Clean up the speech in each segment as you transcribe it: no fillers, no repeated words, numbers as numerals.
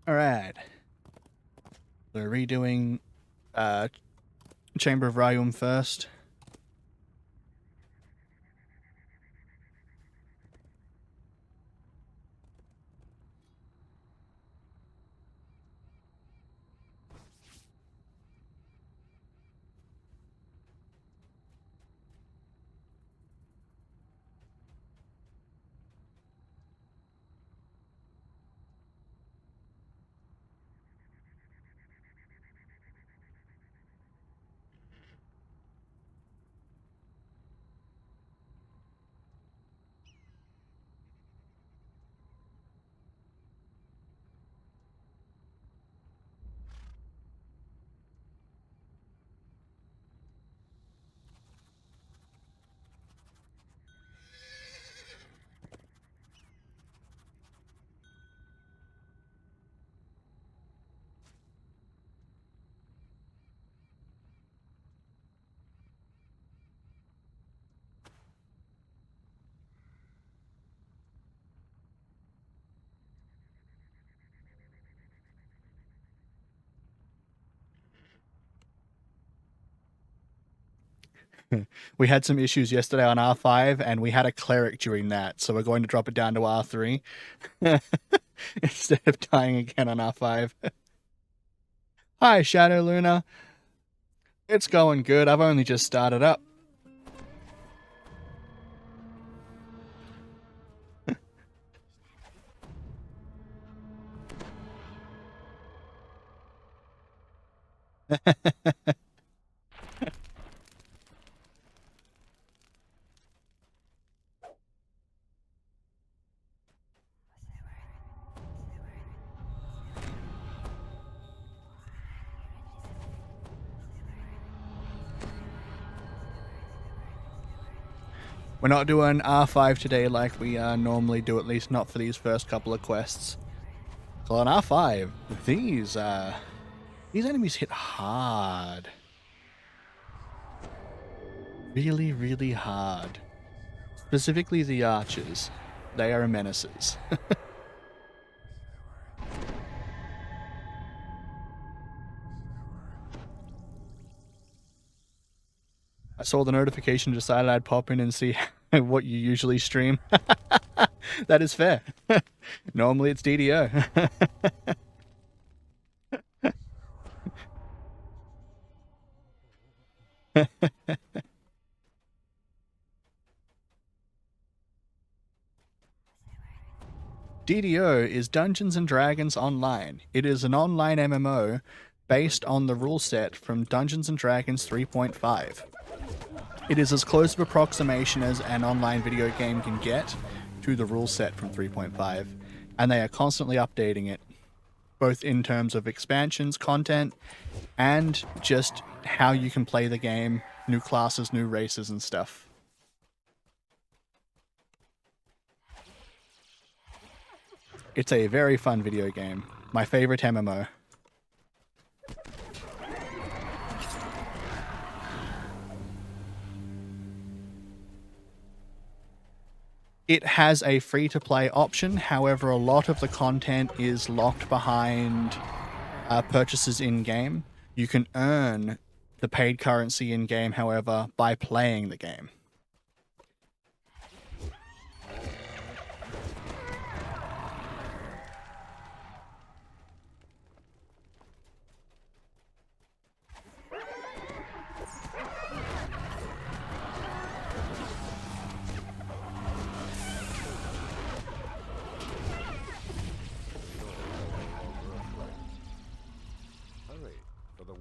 Alright. We're redoing Chamber of Raiyum first. We had some issues yesterday on R5 and we had a cleric during that, so we're going to drop it down to R3 instead of dying again on R5. Hi, Shadow Luna. It's going good. I've only just started up. We're not doing R5 today like we normally do, at least not for these first couple of quests. So on R5, these enemies hit hard. Really, really hard. Specifically the archers. They are menaces. I saw the notification, decided I'd pop in and see what you usually stream. That is fair. Normally it's DDO. DDO is Dungeons & Dragons Online. It is an online MMO based on the rule set from Dungeons & Dragons 3.5. It is as close of approximation as an online video game can get to the rule set from 3.5, and they are constantly updating it, both in terms of expansions, content, and just how you can play the game, new classes, new races, and stuff. It's a very fun video game. My favorite MMO. It has a free-to-play option, however a lot of the content is locked behind purchases in-game. You can earn the paid currency in-game, however, by playing the game.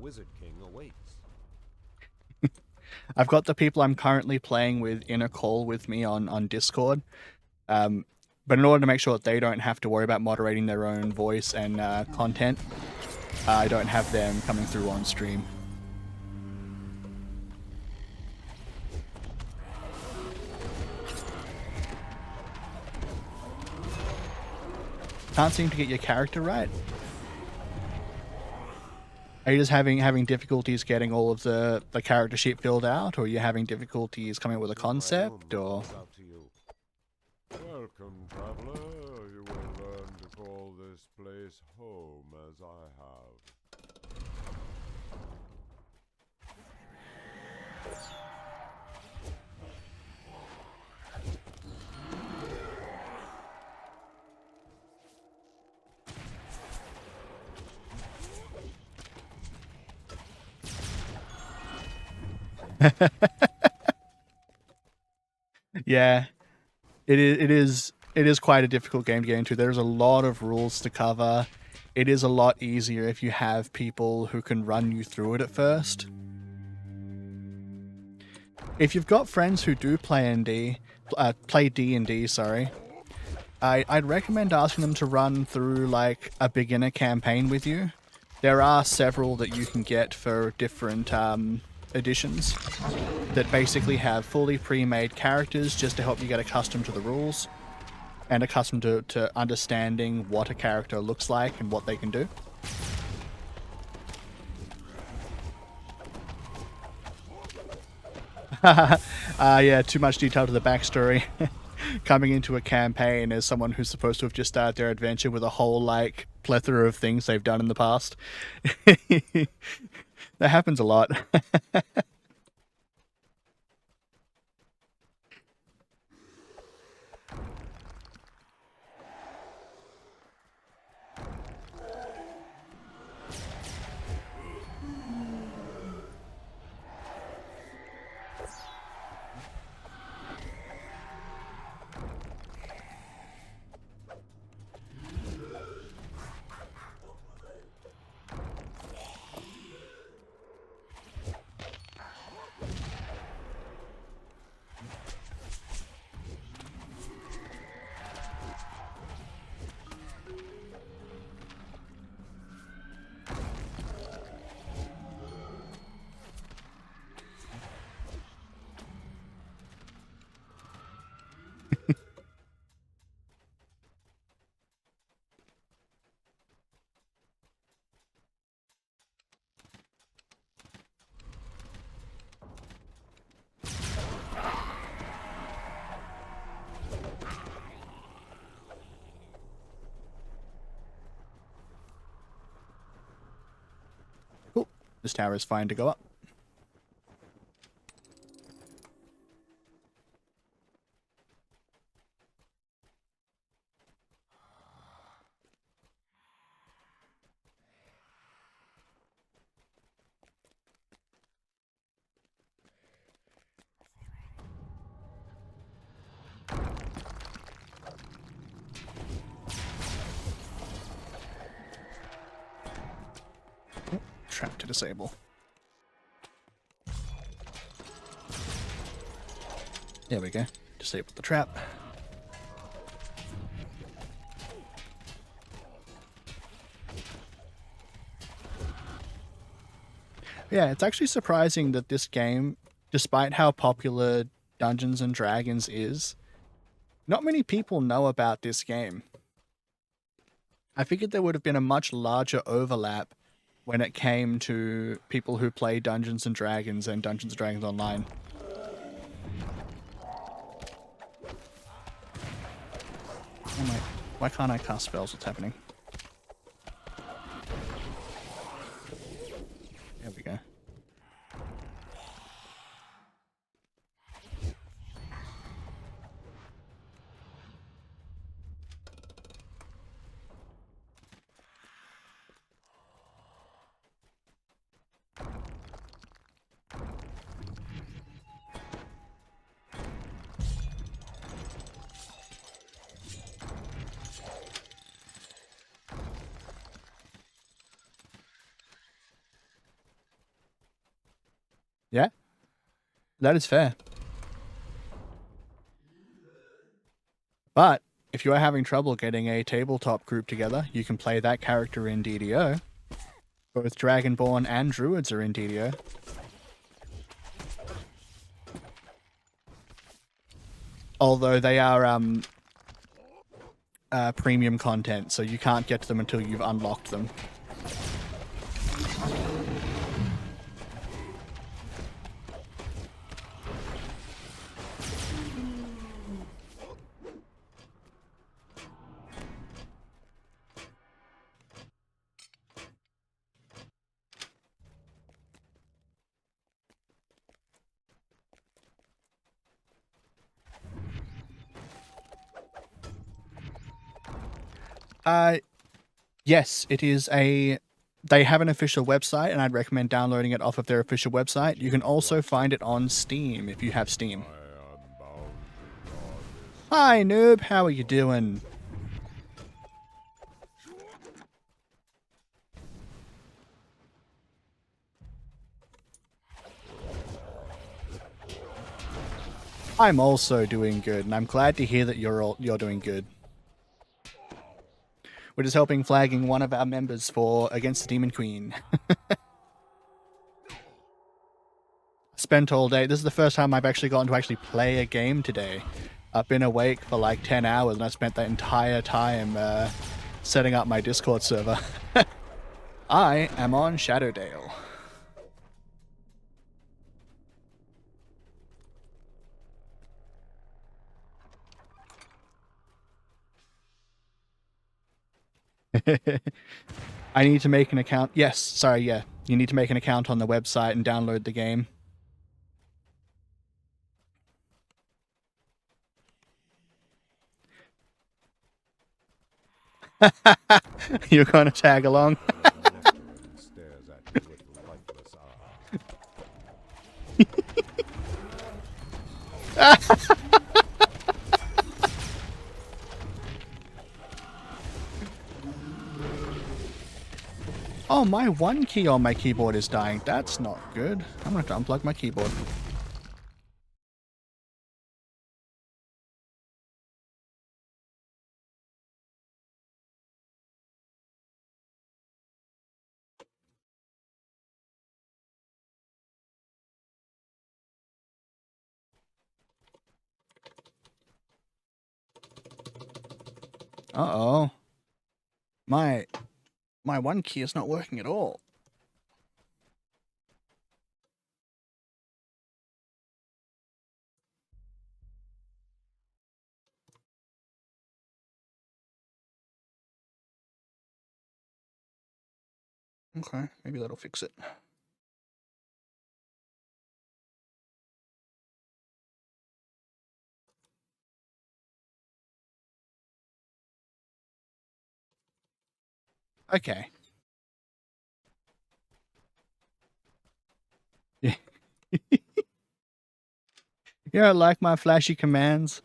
Wizard King awaits. I've got the people I'm currently playing with in a call with me on Discord, but in order to make sure that they don't have to worry about moderating their own voice and content, I don't have them coming through on stream. Can't seem to get your character right. Are you just having difficulties getting all of the character sheet filled out, or are you having difficulties coming up with a concept, or? Welcome, traveler. You will learn to call this this place home as I have. Yeah, it is quite a difficult game to get into. There's a lot of rules to cover. It is a lot easier if you have people who can run you through it at first. If you've got friends who do play D&D, sorry, I'd recommend asking them to run through like a beginner campaign with you. There are several that you can get for different editions that basically have fully pre-made characters just to help you get accustomed to the rules and accustomed to understanding what a character looks like and what they can do. Yeah, too much detail to the backstory. Coming into a campaign as someone who's supposed to have just started their adventure with a whole, like, plethora of things they've done in the past. That happens a lot. Cool. This tower is fine to go up. Trap to disable. There we go. Disable the trap. Yeah, it's actually surprising that this game, despite how popular Dungeons and Dragons is, not many people know about this game. I figured there would have been a much larger overlap when it came to people who play Dungeons and Dragons and Dungeons and Dragons Online. Oh my, why can't I cast spells? What's happening? There we go. Yeah, that is fair. But if you are having trouble getting a tabletop group together, you can play that character in DDO. Both Dragonborn and Druids are in DDO. Although they are premium content, so you can't get to them until you've unlocked them. Yes, it is a... They have an official website, and I'd recommend downloading it off of their official website. You can also find it on Steam, if you have Steam. I am bound to guard this. Hi, noob. How are you doing? I'm also doing good, and I'm glad to hear that you're doing good. We're just helping flagging one of our members for against the Demon Queen. Spent all day. This is the first time I've actually gotten to actually play a game today. I've been awake for like 10 hours, and I spent that entire time setting up my Discord server. I am on Shadowdale. I need to make an account. Yes, sorry, yeah. You need to make an account on the website and download the game. You're going to tag along? Stares at you with lifeless eyes. Oh, my one key on my keyboard is dying. That's not good. I'm going to have to unplug my keyboard. Uh-oh. My one key is not working at all. Okay, maybe that'll fix it. Okay. Yeah. You don't like my flashy commands?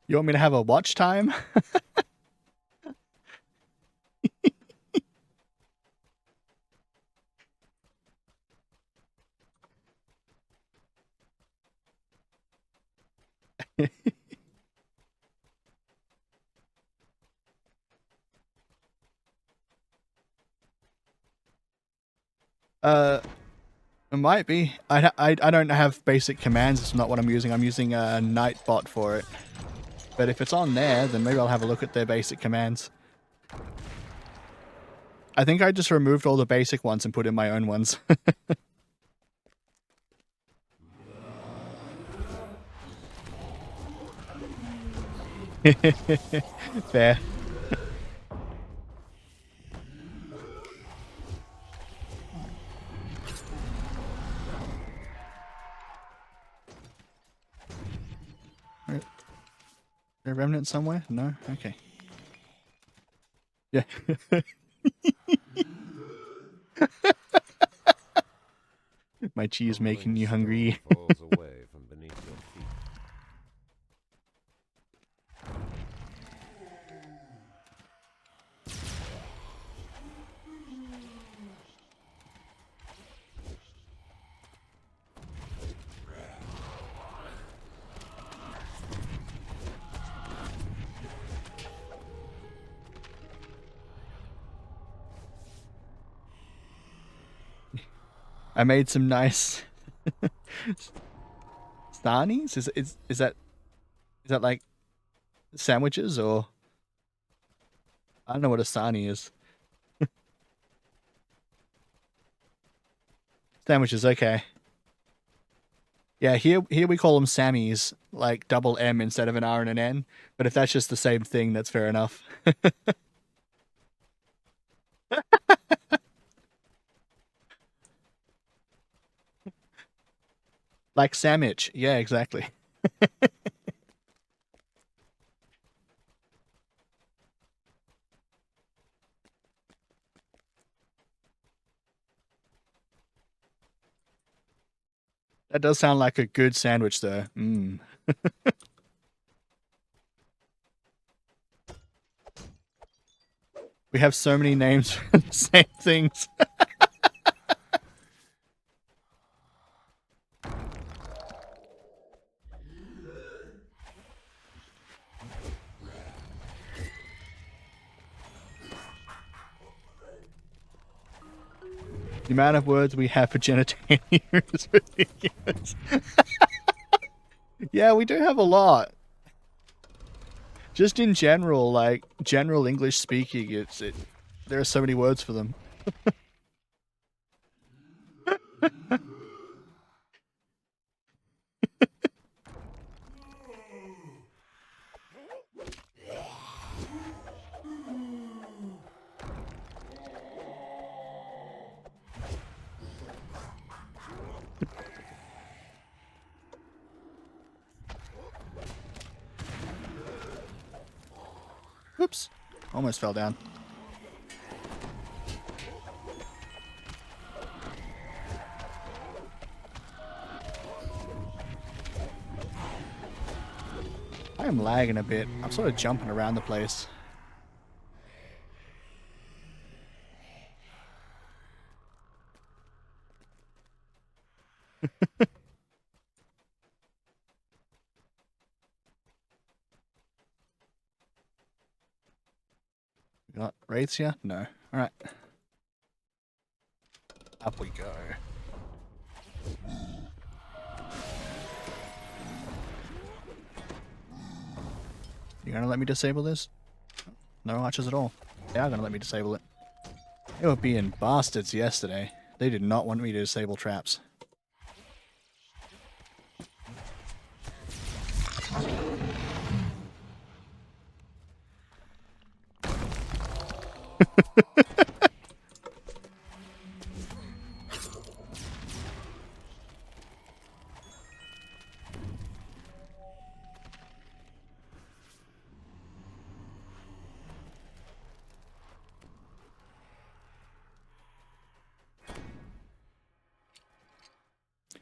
You want me to have a watch time? It might be. I don't have basic commands. It's not what I'm using. I'm using a Nightbot for it. But if it's on there, then maybe I'll have a look at their basic commands. I think I just removed all the basic ones and put in my own ones. Fair. Is there a remnant somewhere? No? Okay. Yeah. My cheese making you hungry. Falls away from beneath your feet. I made some nice Starnies? Is that like sandwiches or I don't know what a Starnie is. Sandwiches, okay. Yeah, here we call them Sammies, like double M instead of an R and an N. But if that's just the same thing, that's fair enough. Like sandwich. Yeah, exactly. That does sound like a good sandwich, though. Mm. We have so many names for the same things. The amount of words we have for genitalia is ridiculous. Yeah, we do have a lot. Just in general, like general English speaking, there are so many words for them. Oops. Almost fell down. I am lagging a bit. I'm sort of jumping around the place. We got wraiths here? No. Alright. Up we go. You gonna let me disable this? No archers at all. They are gonna let me disable it. They were being bastards yesterday. They did not want me to disable traps.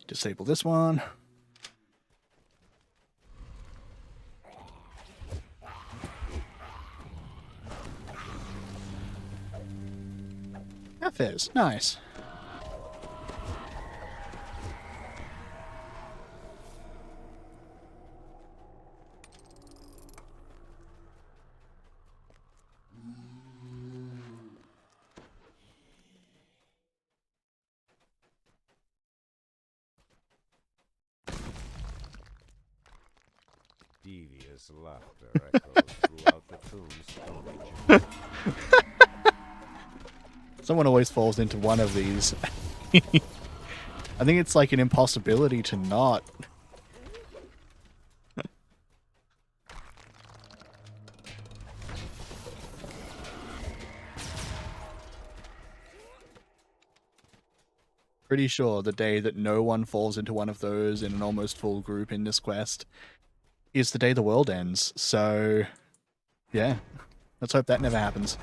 Disable this one. That fizz. Nice. Devious laughter echoes throughout the tombstone. Someone always falls into one of these. I think it's like an impossibility to not. Pretty sure the day that no one falls into one of those in an almost full group in this quest is the day the world ends. So, yeah. Let's hope that never happens.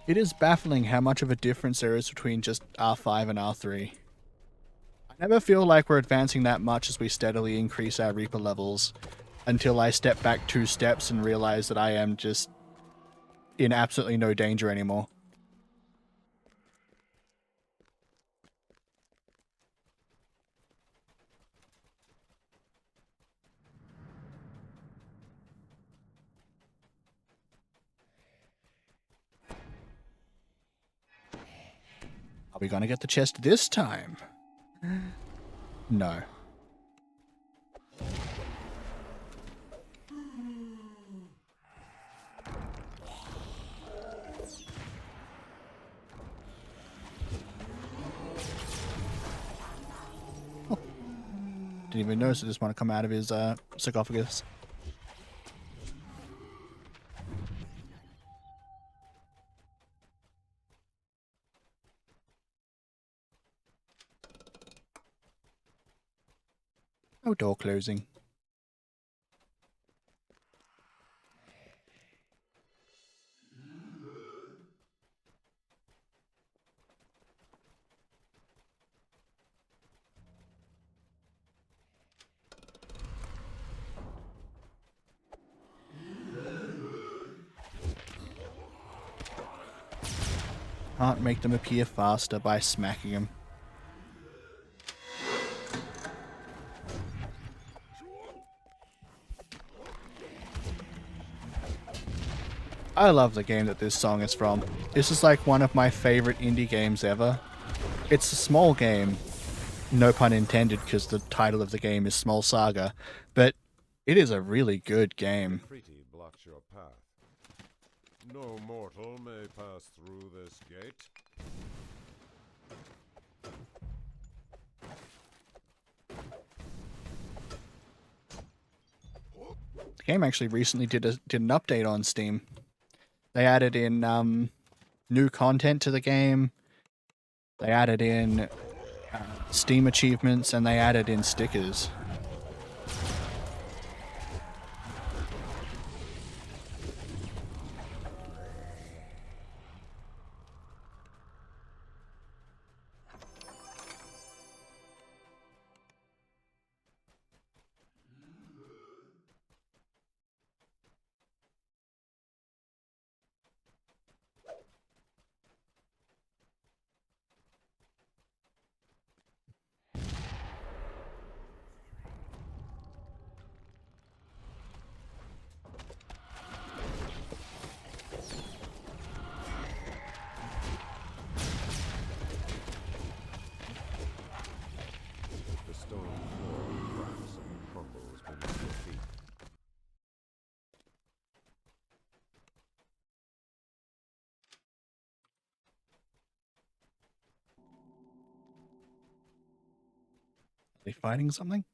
It is baffling how much of a difference there is between just R5 and R3. I never feel like we're advancing that much as we steadily increase our Reaper levels until I step back 2 steps and realize that I am just in absolutely no danger anymore. Are we gonna get the chest this time? No. Oh. Didn't even notice it just want to come out of his sarcophagus. Oh, door closing. Can't make them appear faster by smacking them. I love the game that this song is from. This is like one of my favorite indie games ever. It's a small game, no pun intended, because the title of the game is Small Saga, but it is a really good game. Treaty blocks your path. No mortal may pass through this gate. The game actually recently did an update on Steam. They added in new content to the game. They added in Steam achievements, and they added in stickers. The stone floor cracks and crumbles beneath your feet. Are they fighting something?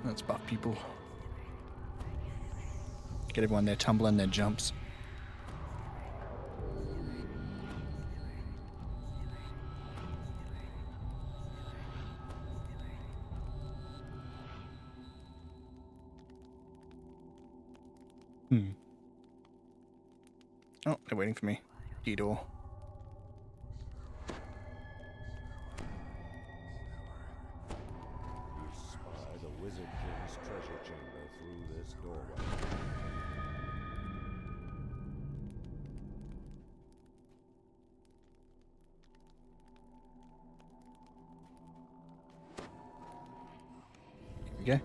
Let's buff people. Get everyone there tumbling their jumps. Oh, they're waiting for me. Detour. You spy the Wizard King's treasure chamber through this doorway. Here we go.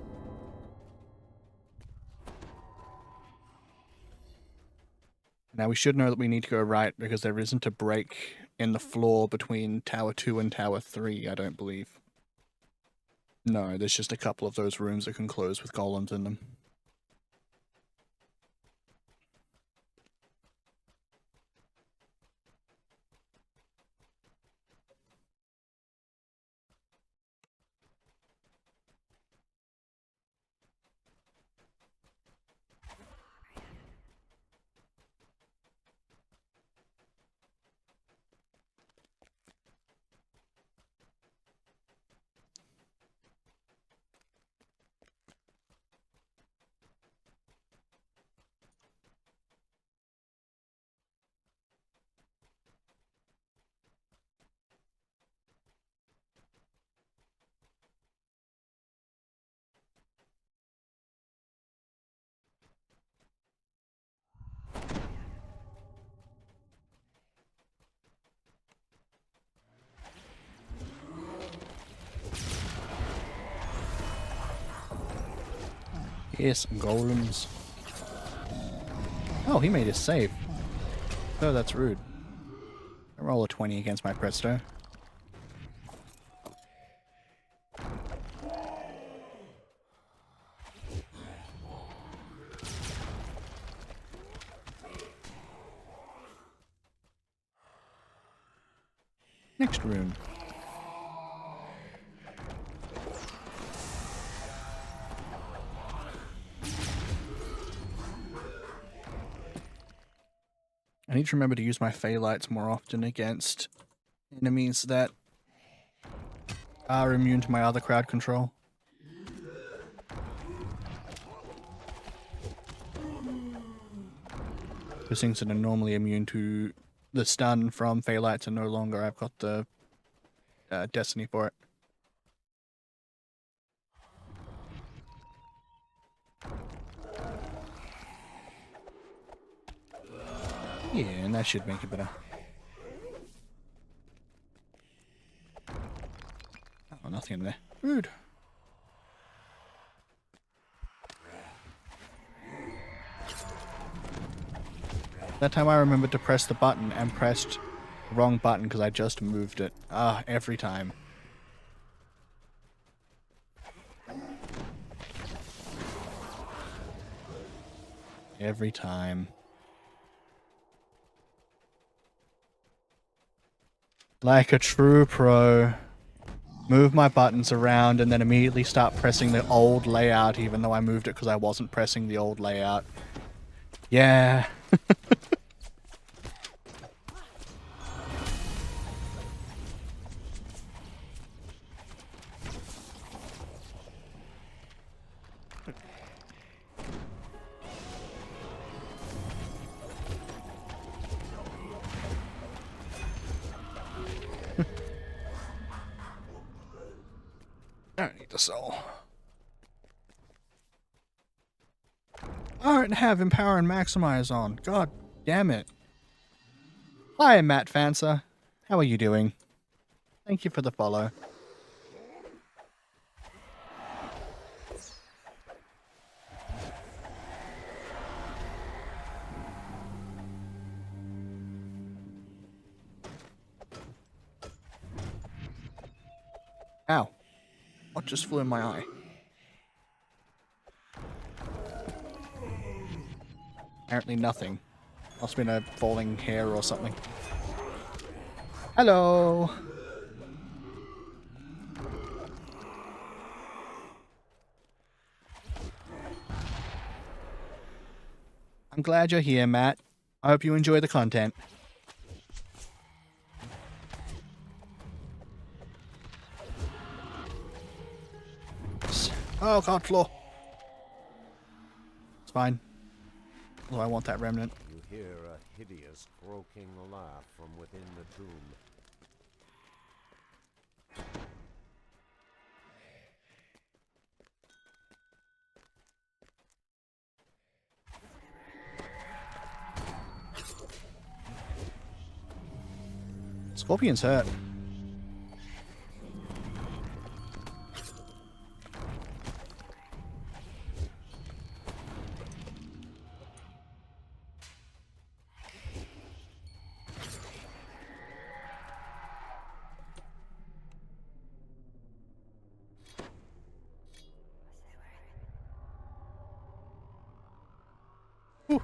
Now we should know that we need to go right because there isn't a break in the floor between Tower 2 and Tower 3, I don't believe. No, there's just a couple of those rooms that can close with golems in them. Yes, golems. Oh, he made his save. Oh, that's rude. I roll a 20 against my Presto. Next room. I need to remember to use my Phalites more often against enemies that are immune to my other crowd control. Because things that are normally immune to the stun from Phalites are no longer. I've got the Destiny for it. Yeah, and that should make it better. Oh, nothing in there. Rude. That time I remembered to press the button and pressed the wrong button because I just moved it. Ah, every time. Every time. Like a true pro. Move my buttons around and then immediately start pressing the old layout even though I moved it because I wasn't pressing the old layout. Yeah. I don't need the soul. I don't have Empower and Maximize on. God damn it. Hi, Matt Fancer. How are you doing? Thank you for the follow. Ow. What just flew in my eye? Apparently nothing. Must have been a falling hair or something. Hello! I'm glad you're here, Matt. I hope you enjoy the content. Oh, God, floor. It's fine. Although I want that remnant. You hear a hideous croaking laugh from within the tomb. Scorpion's hurt. Whew.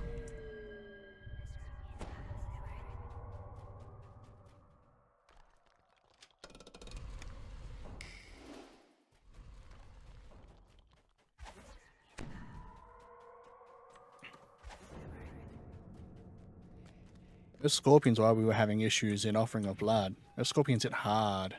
Those scorpions while we were having issues in offering of blood. Those scorpions hit hard.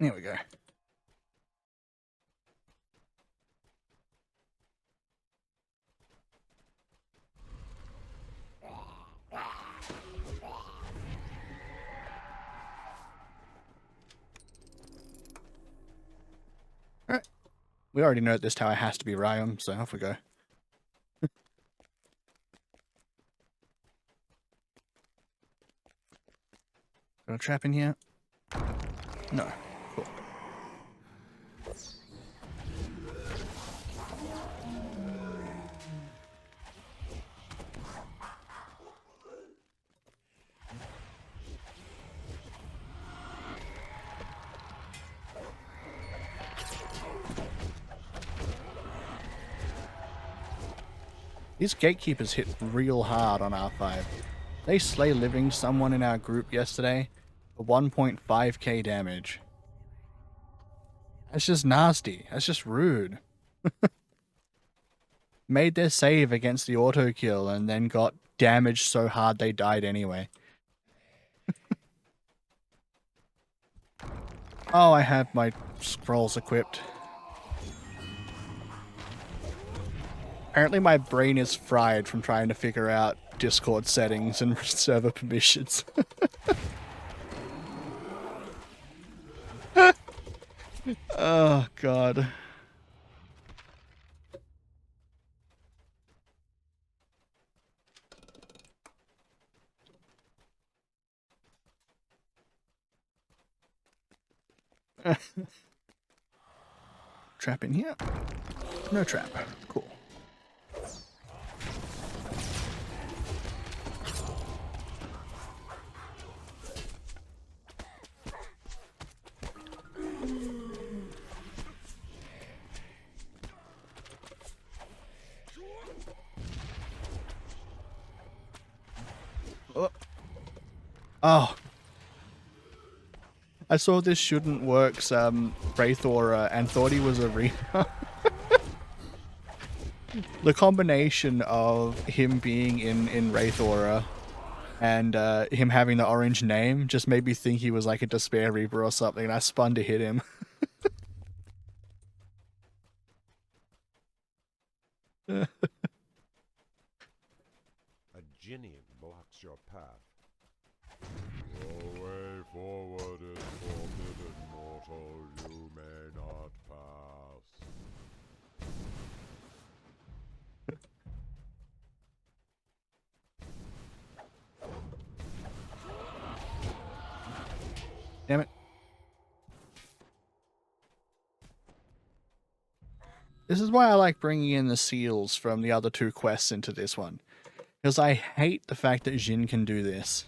There we go. Alright. We already know that this tower has to be Raiyum, so off we go. Got a trap in here? No. Cool. These gatekeepers hit real hard on R5. They slay living someone in our group yesterday for 1.5k damage. That's just nasty. That's just rude. Made their save against the auto kill and then got damaged so hard they died anyway. Oh, I have my scrolls equipped. Apparently my brain is fried from trying to figure out Discord settings and server permissions. Oh, God. Trap in here? No trap. Cool. Oh. I saw this shouldn't work's Wraithora and thought he was a Reaper. The combination of him being in Wraithora and him having the orange name just made me think he was like a Despair Reaper or something, and I spun to hit him. A Ginian blocks your path. Your way forward is forbidden, mortal. You may not pass. Damn it. This is why I like bringing in the seals from the other two quests into this one. Because I hate the fact that Jin can do this.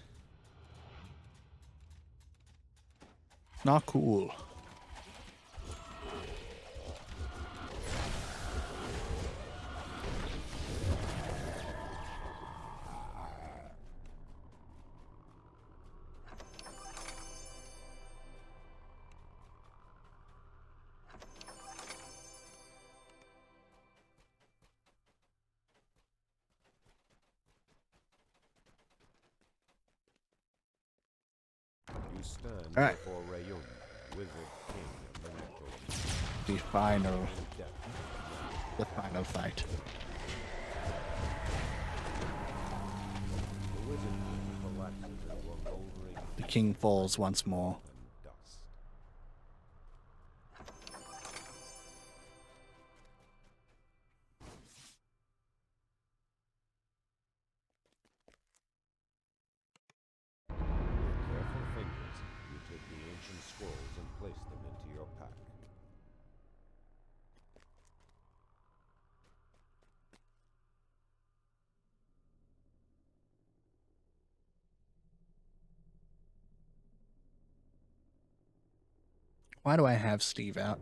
Not cool. You stand All right. before Raiyum, wizard king of the necromancy. The final fight. The wizard king collapses into a moldering The king falls once more. and dust. With careful fingers, you take the ancient scrolls and place them into your pack. Why do I have Steve out?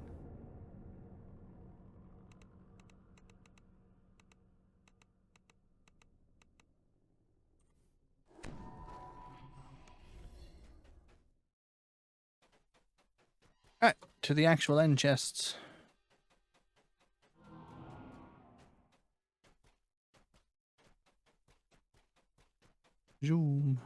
Alright, to the actual end chests. Zoom.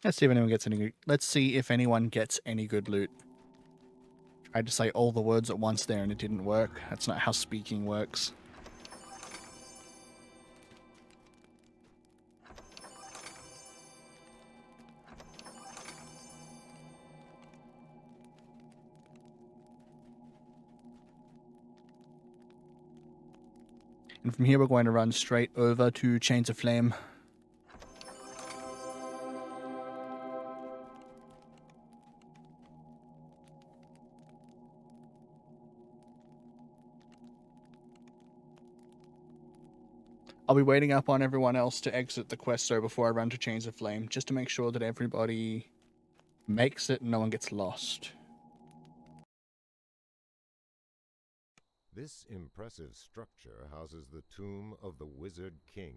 Let's see if anyone gets any. Let's see if anyone gets any good loot. Tried to say all the words at once there and it didn't work. That's not how speaking works. And from here we're going to run straight over to Chains of Flame. I'll be waiting up on everyone else to exit the quest though before I run to Chains of Flame, just to make sure that everybody makes it and no one gets lost. This impressive structure houses the tomb of the Wizard King.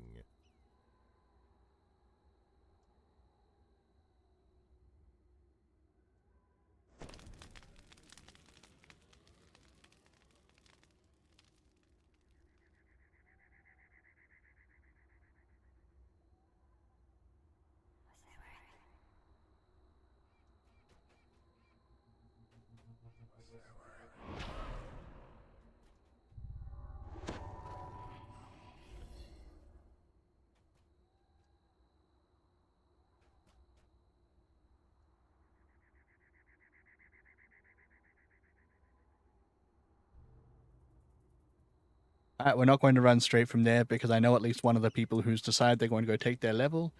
We're not going to run straight from there because I know at least one of the people who's decided they're going to go take their level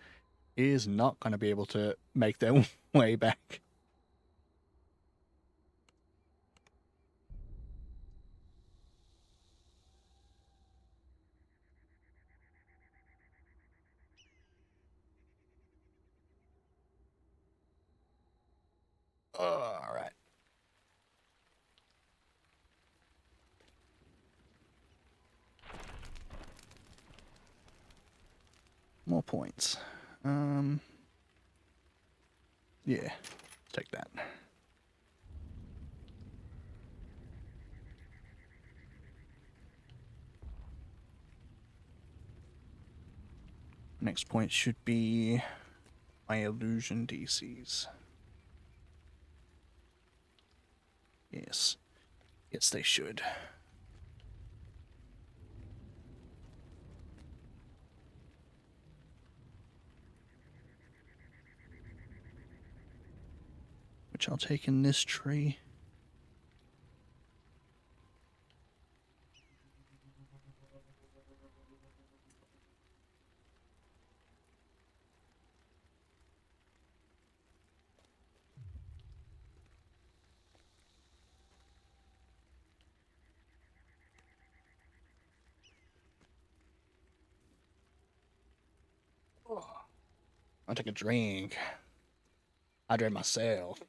is not going to be able to make their way back. All right. More points. Yeah, take that. Next point should be my illusion DCs. Yes. Yes, they should. Which I'll take in this tree. I'll take a drink. Hydrate myself.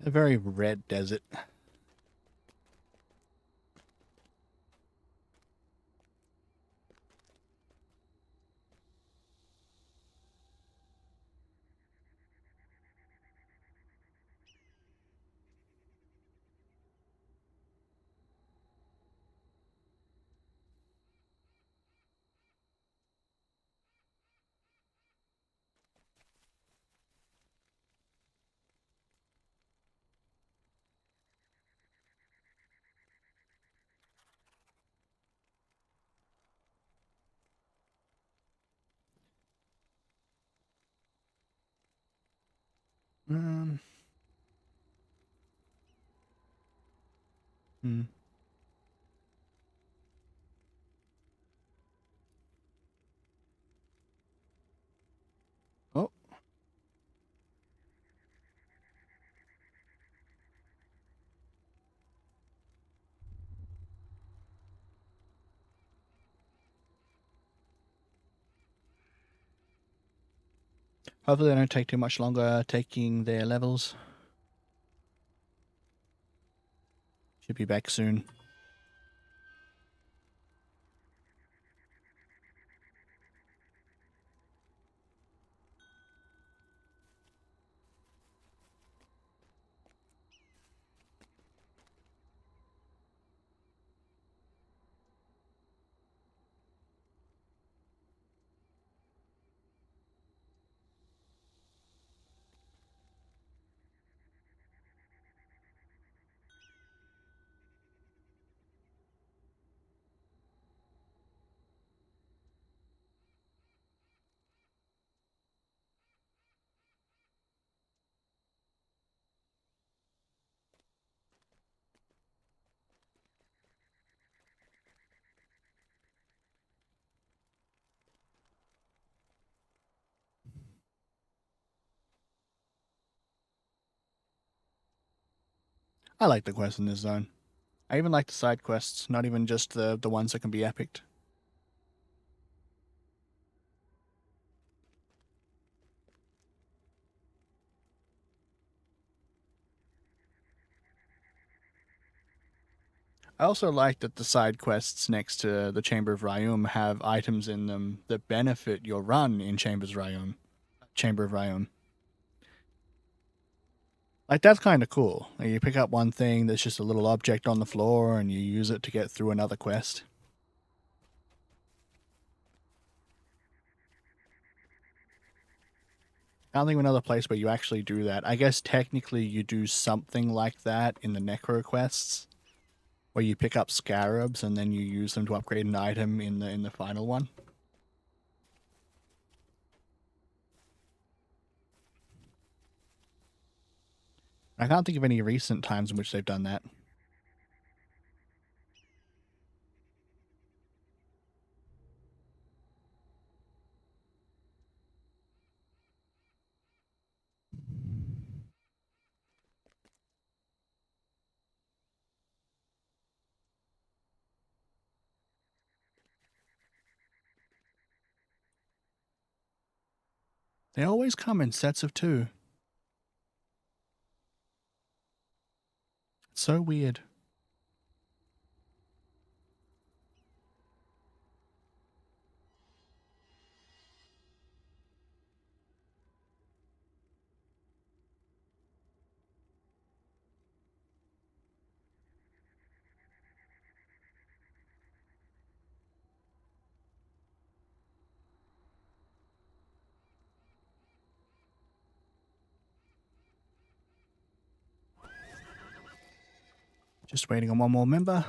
A very red desert. Um. Hmm. Oh. Hopefully they don't take too much longer taking their levels. Should be back soon. I like the quests in this zone. I even like the side quests, not even just the ones that can be epicked. I also like that the side quests next to the Chamber of Raiyum have items in them that benefit your run in Chamber of Raiyum. Like, that's kind of cool. Like, you pick up one thing that's just a little object on the floor and you use it to get through another quest. I don't think of another place where you actually do that. I guess technically you do something like that in the Necro quests, where you pick up scarabs and then you use them to upgrade an item in the final one. I can't think of any recent times in which they've done that. They always come in sets of two. It's so weird. Just waiting on one more member.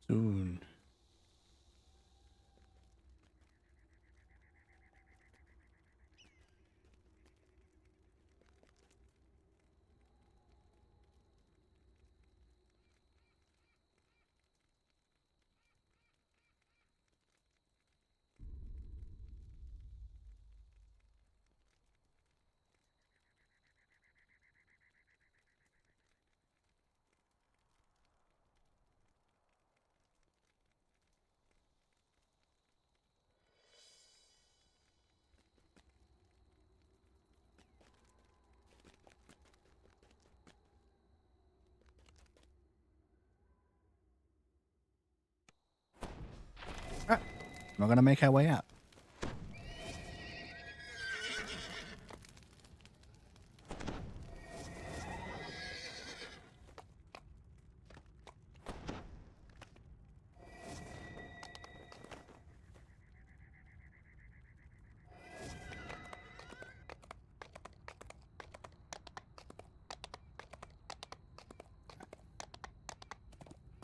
Soon. We're gonna make our way out.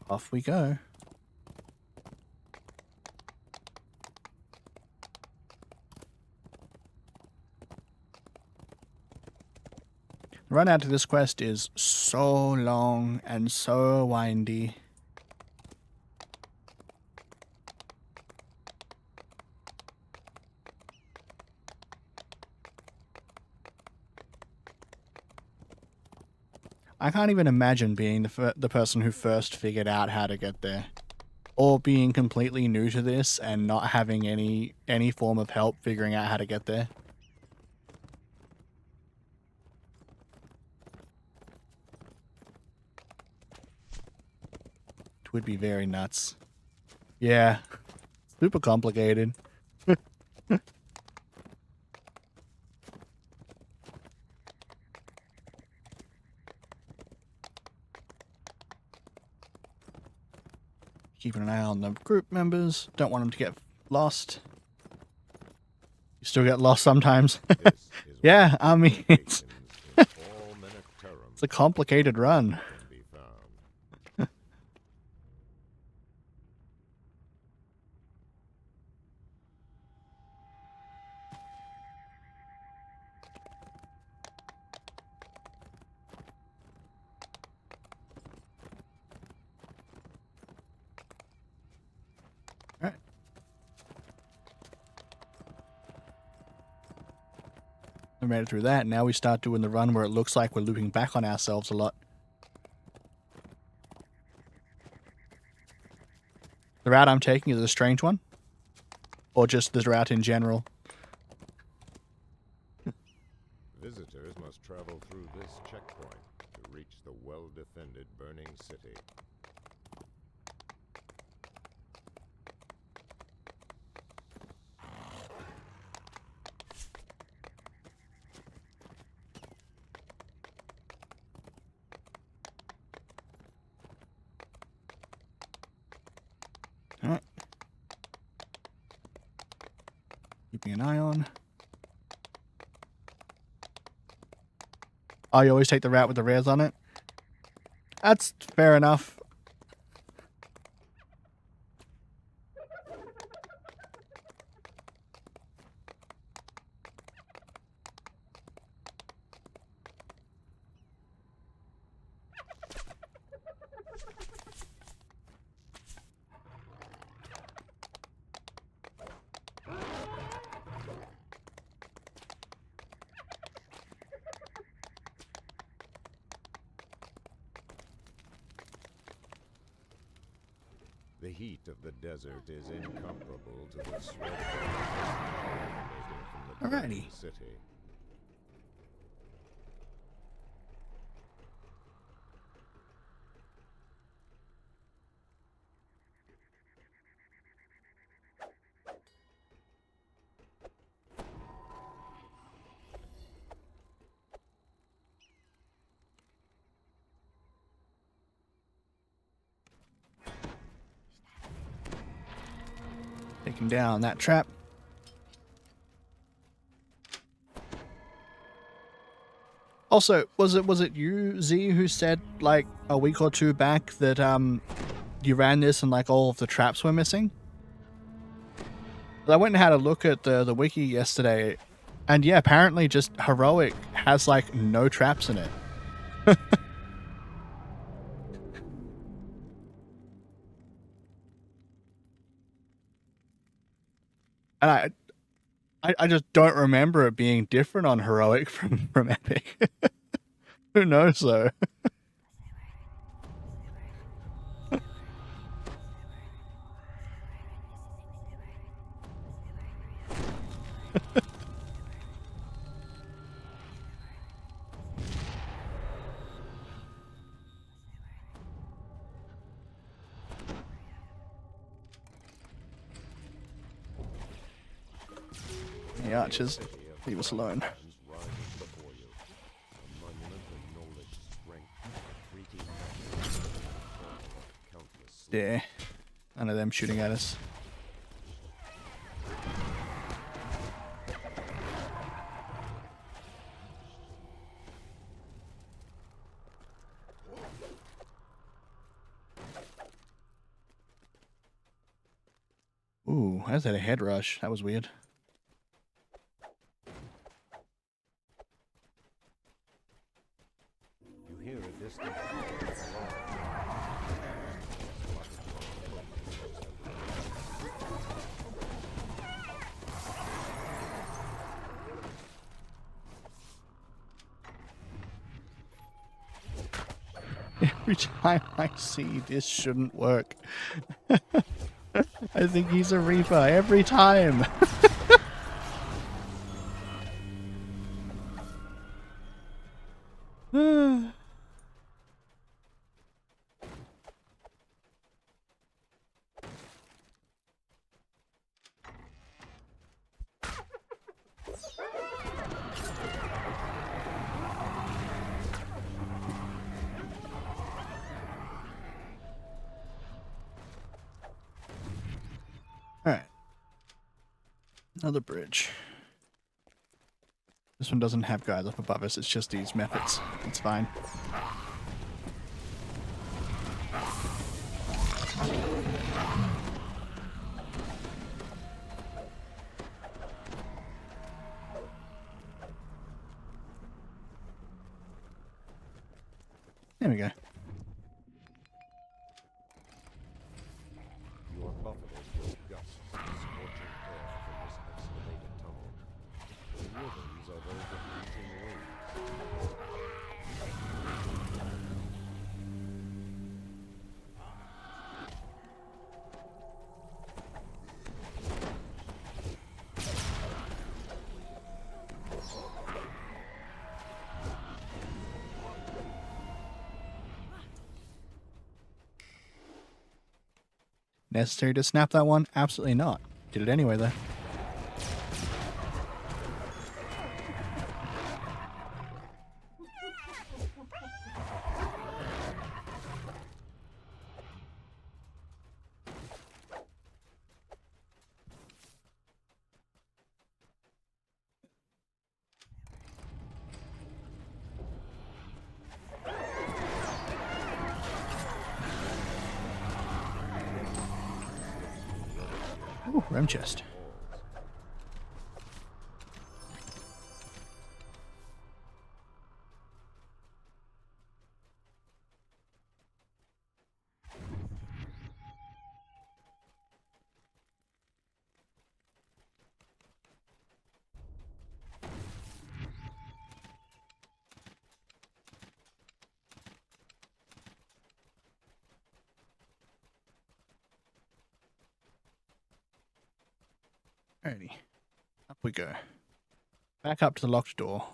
Off we go. The run out to this quest is so long and so windy. I can't even imagine being the person who first figured out how to get there. Or being completely new to this and not having any form of help figuring out how to get there. It would be very nuts. Yeah. Super complicated. Keeping an eye on the group members. Don't want them to get lost. You still get lost sometimes. Yeah, I mean, it's a complicated run. Alright. We made it through that. Now we start doing the run where it looks like we're looping back on ourselves a lot. The route I'm taking is a strange one? Or just the route in general? Visitors must travel through this checkpoint to reach the well-defended burning city. Alright. Keeping an eye on. Oh, you always take the route with the rares on it? That's fair enough. The heat of the desert is incomparable to the sweat emanating from the burning city. Taking down that trap. Also, was it you, Z, who said like a week or two back that you ran this and like all of the traps were missing? I went and had a look at the wiki yesterday, and yeah, apparently just Heroic has like no traps in it. And I just don't remember it being different on Heroic from Epic. Who knows though? The archers, leave us alone. Rises before you, a monument of knowledge, strength, treating nature, countless souls. Yeah, none of them shooting at us. Ooh, I just had a head rush. That was weird. You hear a distant Every time I see this shouldn't work. I think he's a Reaper every time. Alright. Another bridge. This one doesn't have guys up above us, it's just these methods. It's fine. There we go. your buffeted with gusts of scorching air from this excavated tunnel. The rhythms are those of beating wings. Necessary to snap that one? Absolutely not. Did it anyway, though. Ooh, rem chest. Alrighty. Up we go. Back up to the locked door.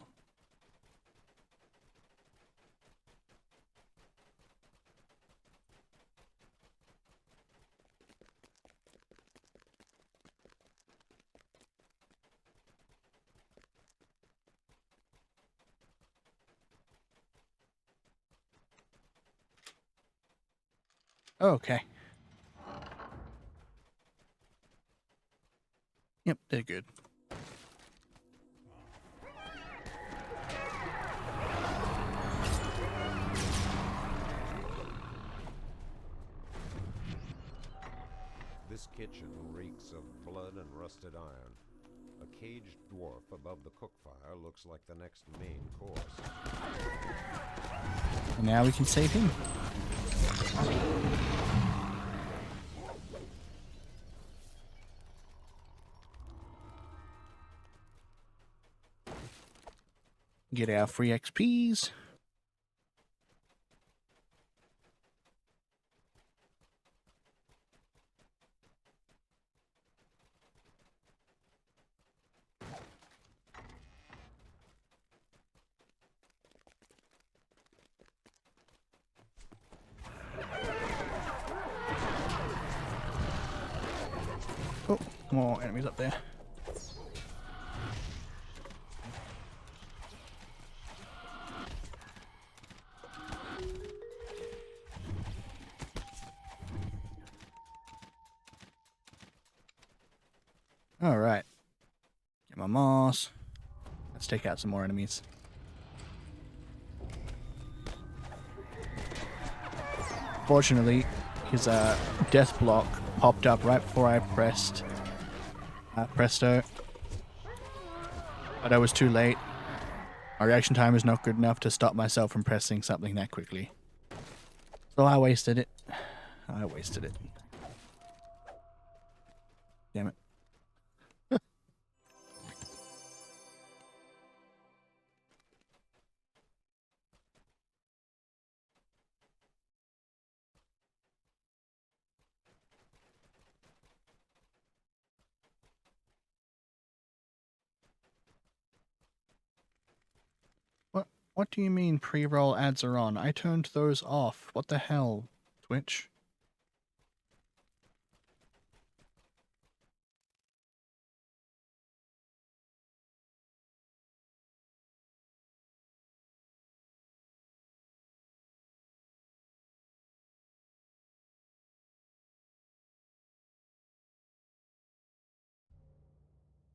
Okay. Yep, they're good. This kitchen reeks of blood and rusted iron. A caged dwarf above the cook fire looks like the next main course. And now we can save him. Get our free XPs. Oh, more enemies up there. Alright. Get my moss. Let's take out some more enemies. Fortunately, his death block popped up right before I pressed presto. But I was too late. My reaction time is not good enough to stop myself from pressing something that quickly. So I wasted it. I wasted it. Damn it. What do you mean pre-roll ads are on? I turned those off. What the hell, Twitch?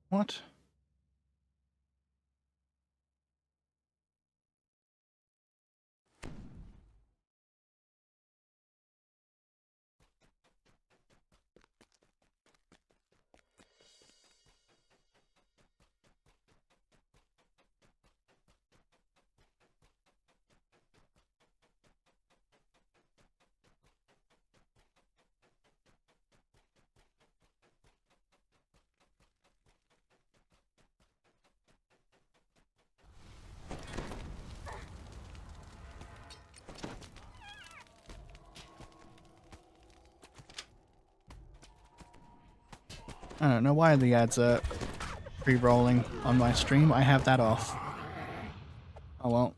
What? I don't know why the ads are pre-rolling on my stream. I have that off. Oh well.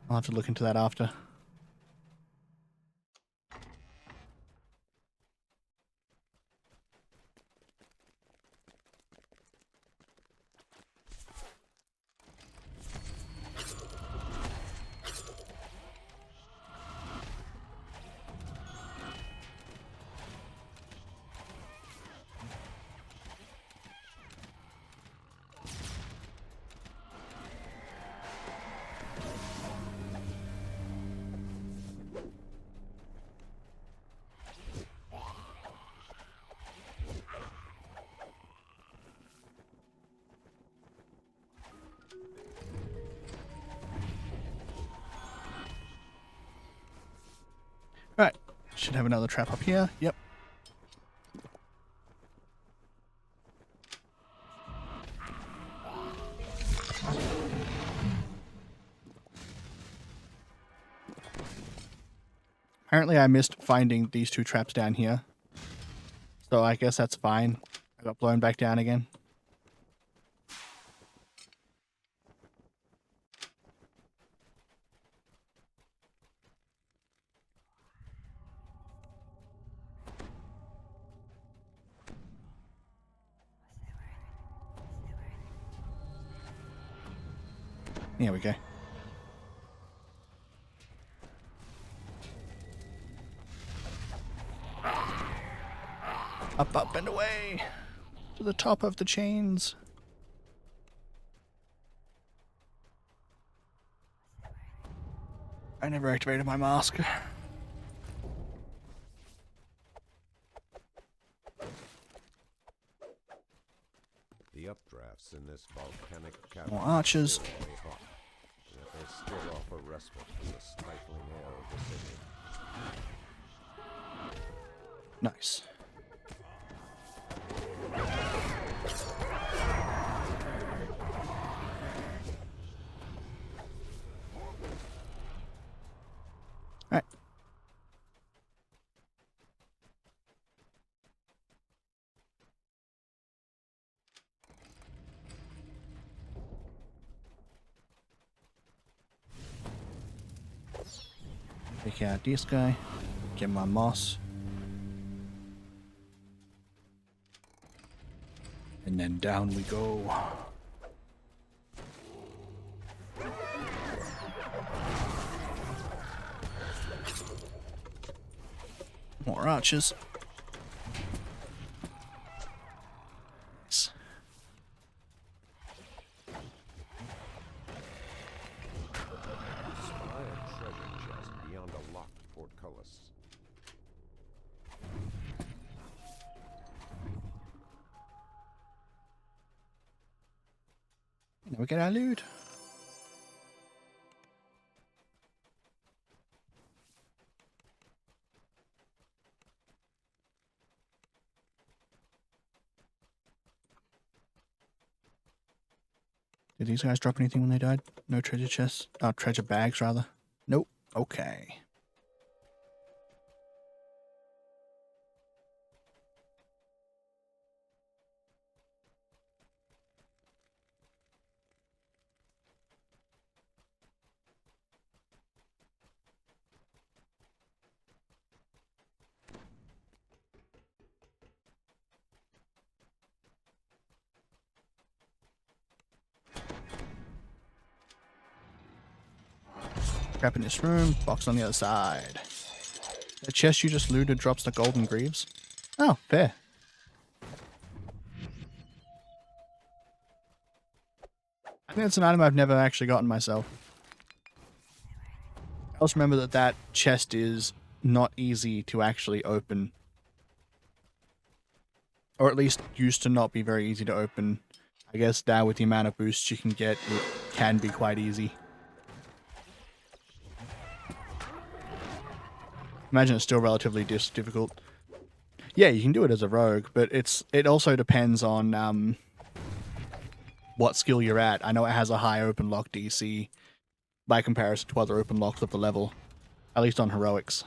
I'll have to look into that after. Right. Should have another trap up here. Yep. Apparently I missed finding these two traps down here. So I guess that's fine. I got blown back down again. Here we go. Up, up, and away! To the top of the chains. I never activated my mask. The updrafts in this volcanic cavern More archers. are still way hot, yet they still offer respite from the stifling air of the city. Nice. Alright. Take out this guy. Get my moss. And then down we go. More archers. Now we get our loot. Did these guys drop anything when they died? No treasure chests? Oh, treasure bags, rather. Nope. Okay. Trap in this room, box on the other side. The chest you just looted drops the golden greaves. Oh, fair. I think it's an item I've never actually gotten myself. I also remember that that chest is not easy to actually open. Or at least used to not be very easy to open. I guess now with the amount of boosts you can get, it can be quite easy. Imagine it's still relatively difficult. Yeah, you can do it as a rogue, but it also depends on what skill you're at. I know it has a high open lock DC by comparison to other open locks of the level, at least on heroics.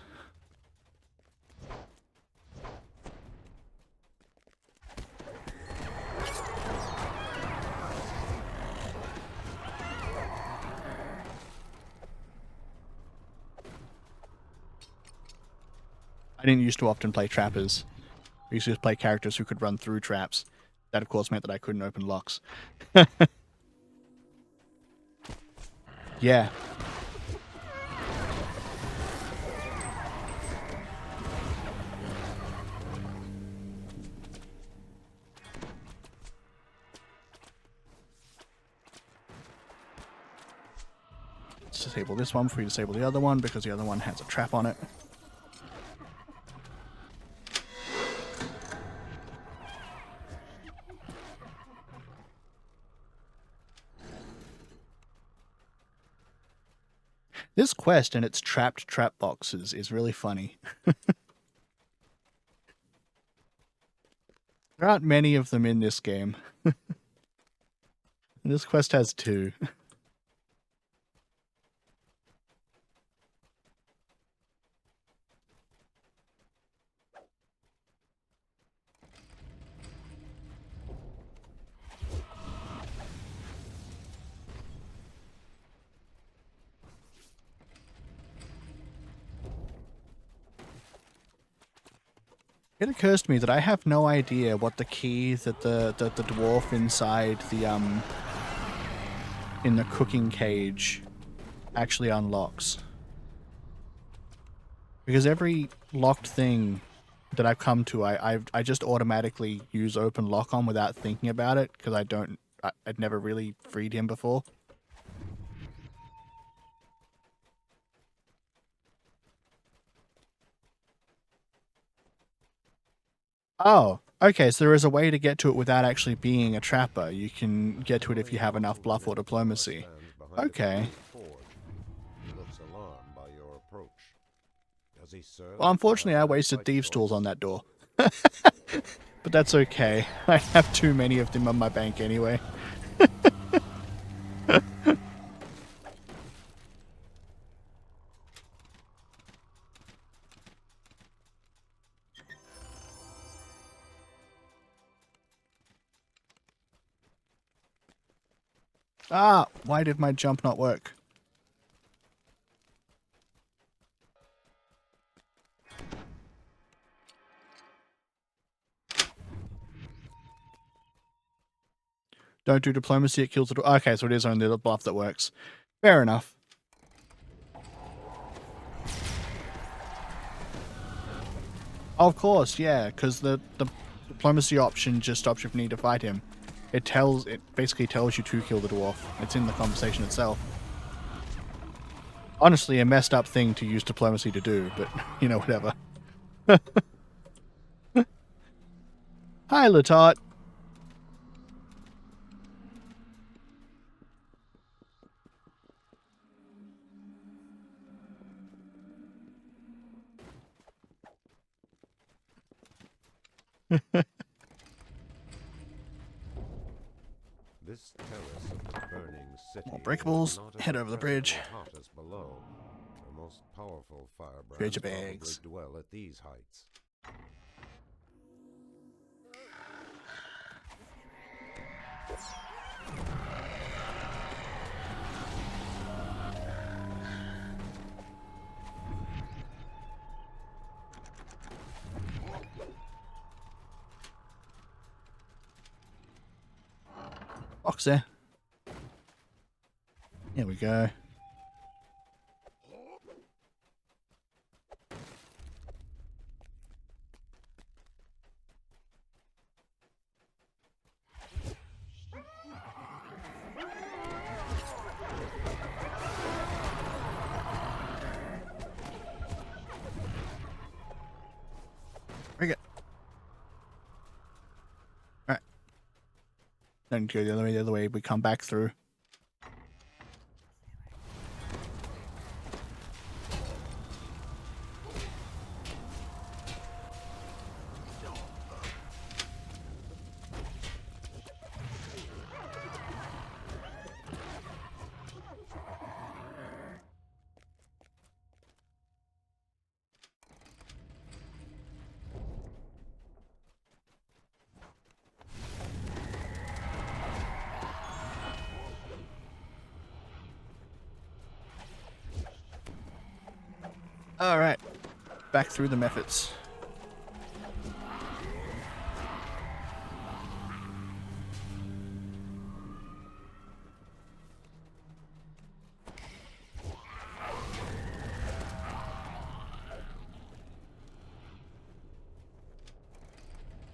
I didn't used to often play trappers. I used to just play characters who could run through traps. That, of course, meant that I couldn't open locks. Yeah. Let's disable this one before we disable the other one, because the other one has a trap on it. This quest and its trapped trap boxes is really funny. There aren't many of them in this game. This quest has 2. It occurs to me that I have no idea what the key that the dwarf inside the in the cooking cage actually unlocks. Because every locked thing that I've come to, I just automatically use open lock on without thinking about it, because I'd never really freed him before. Oh, okay, so there is a way to get to it without actually being a trapper. You can get to it if you have enough bluff or diplomacy. Okay. Well, unfortunately, I wasted thieves' tools on that door. But that's okay. I have too many of them on my bank anyway. Ah, why did my jump not work? Don't do diplomacy, it kills the door. Okay, so it is only the bluff that works. Fair enough. Of course, yeah, because the diplomacy option just stops you from needing to fight him. It basically tells you to kill the dwarf. It's in the conversation itself. Honestly, a messed up thing to use diplomacy to do, but you know, whatever. Hi, Latot. This terrace of the burning city More breakables. is not as Head over the bridge. impressive and hot as below. The most powerful firebrands Treasure probably bags. dwell at these heights. Box there. Here we go. Bring it. Alright. Don't need to go the other way we come back through. Alright. Back through the methods.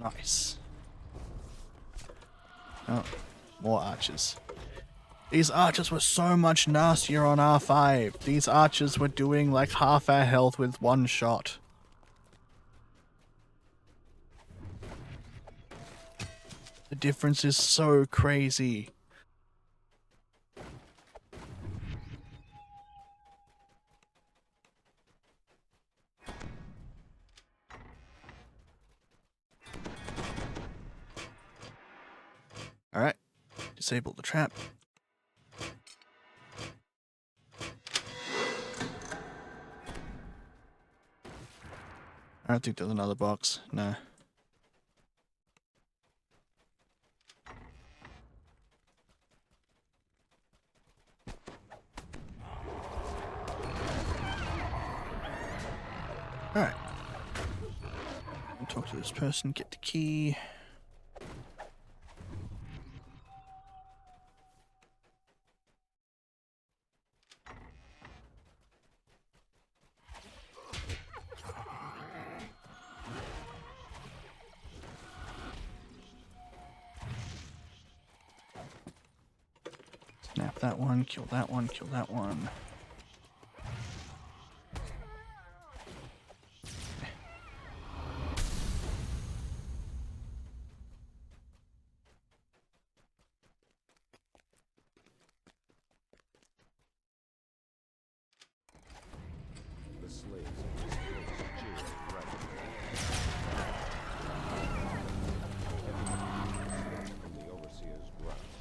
Nice. Oh, more archers. These archers were so much nastier on R5. These archers were doing like half our health with one shot. The difference is so crazy. Alright. Disable the trap. I don't think there's another box. No. Alright. Talk to this person, get the key. Snap that one, kill that one, kill that one. The slaves of this place cheered rapidly. From the overseer's grasp.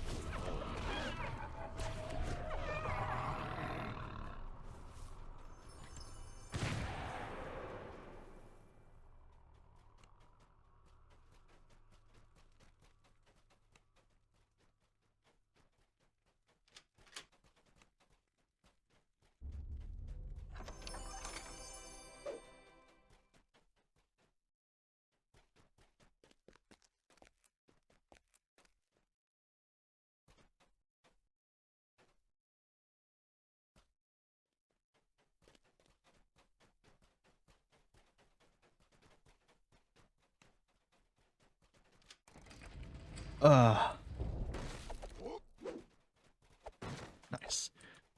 Nice.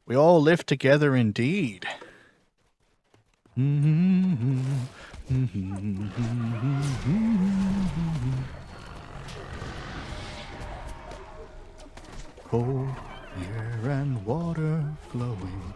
We all live together indeed. Cold air and water flowing.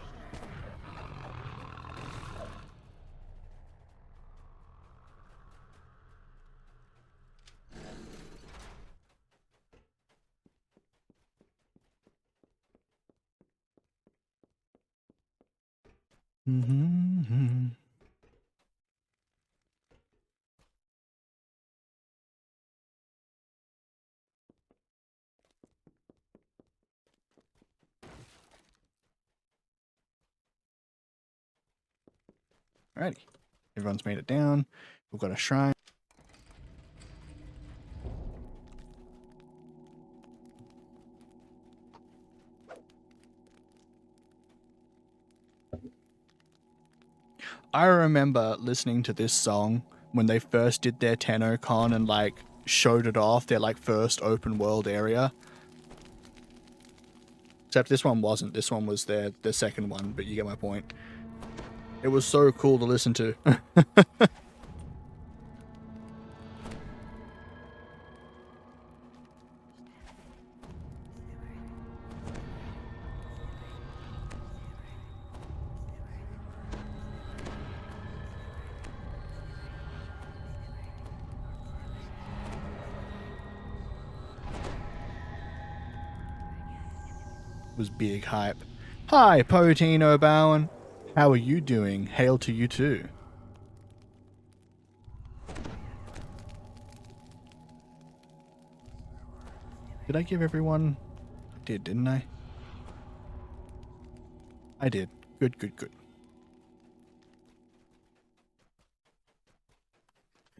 Alrighty. Everyone's made it down. We've got a shrine. I remember listening to this song when they first did their TennoCon and like showed it off, their like first open world area. Except this one wasn't. This one was their second one, but you get my point. It was so cool to listen to. Was big hype. Hi, Potino Bowen. How are you doing? Hail to you too. Did I give everyone? I did, didn't I? I did. Good, good, good.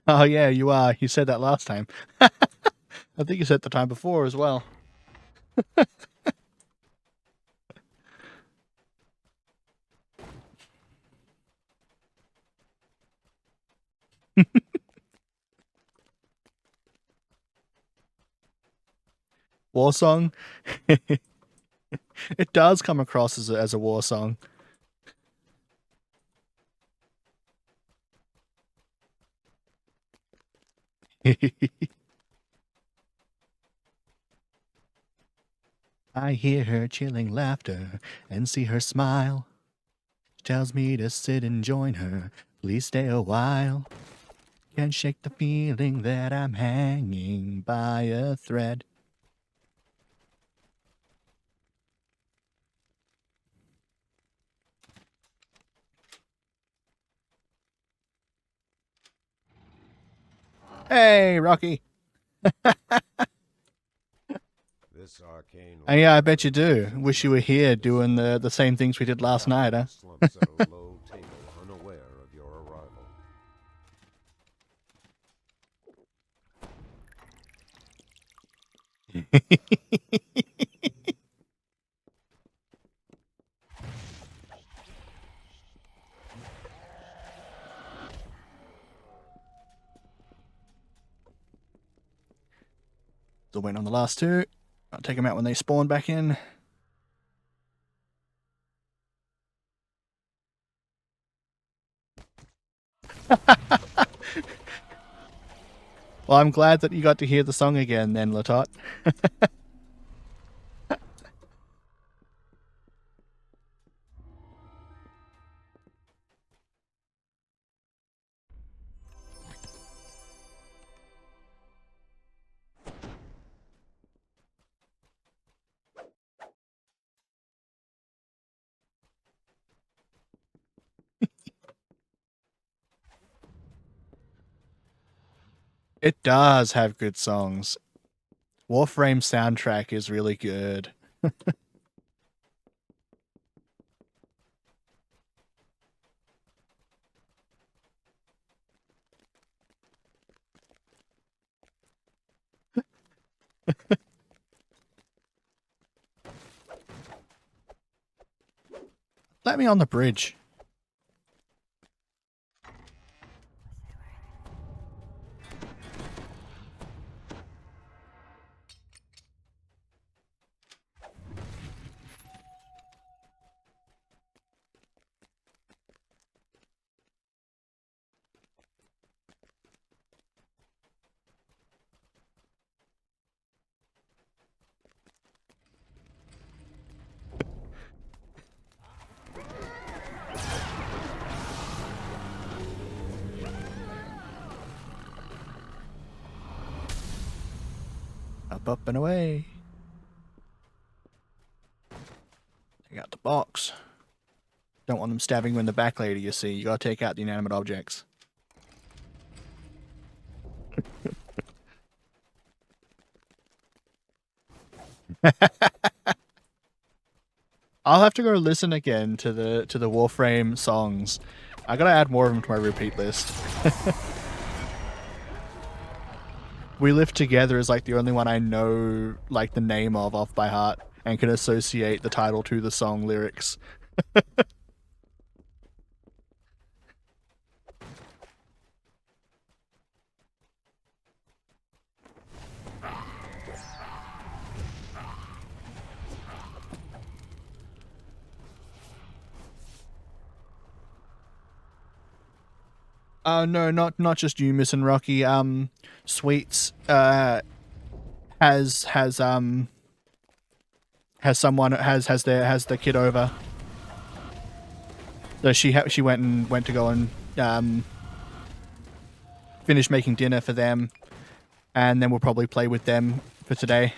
Oh yeah, you are. You said that last time. I think you said the time before as well. War song? It does come across as a war song. I hear her chilling laughter and see her smile. She tells me to sit and join her. Please stay a while. Can't shake the feeling that I'm hanging by a thread. Hey, Rocky. This arcane Yeah, I bet you do. Wish you were here doing the same things we did last night, huh? slumps at a low table, unaware of your arrival. Still waiting on the last two. I'll take them out when they spawn back in. Well, I'm glad that you got to hear the song again then, Latot. It does have good songs. Warframe soundtrack is really good. Let me on the bridge. Up and away. Take out the box. Don't want them stabbing you in the back later, you see. You gotta take out the inanimate objects. I'll have to go listen again to the Warframe songs. I gotta add more of them to my repeat list. We Live Together is like the only one I know like the name of off by heart and can associate the title to the song lyrics. No, not just you, Miss and Rocky. Sweets has the kid over. So she went to go and finish making dinner for them, and then we'll probably play with them for today.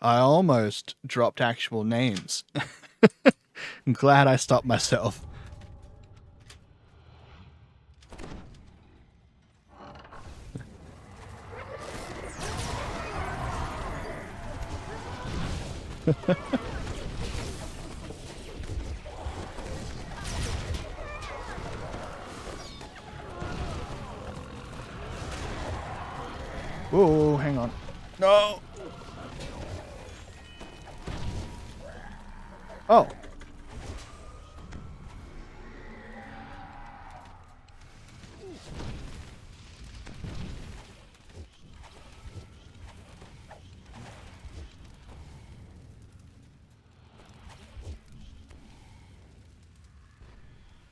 I almost dropped actual names. I'm glad I stopped myself. Whoa, hang on. No! Oh.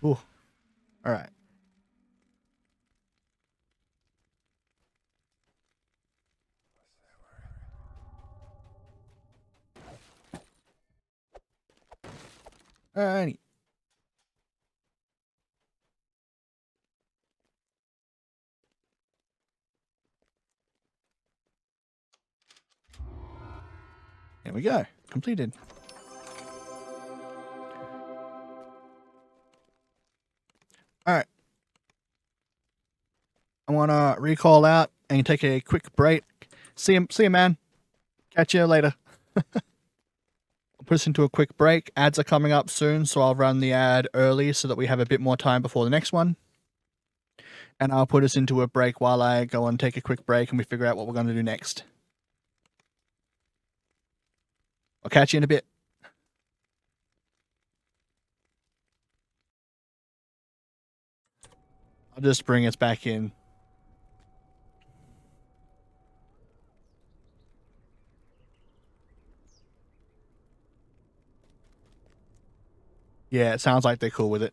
Ooh. All right. Alrighty. There we go. Completed. Alright. I want to recall out and take a quick break. See you, man. Catch you later. I'll put us into a quick break. Ads are coming up soon, so I'll run the ad early so that we have a bit more time before the next one. And I'll put us into a break while I go and take a quick break and we figure out what we're going to do next. I'll catch you in a bit. I'll just bring us back in. Yeah, it sounds like they're cool with it.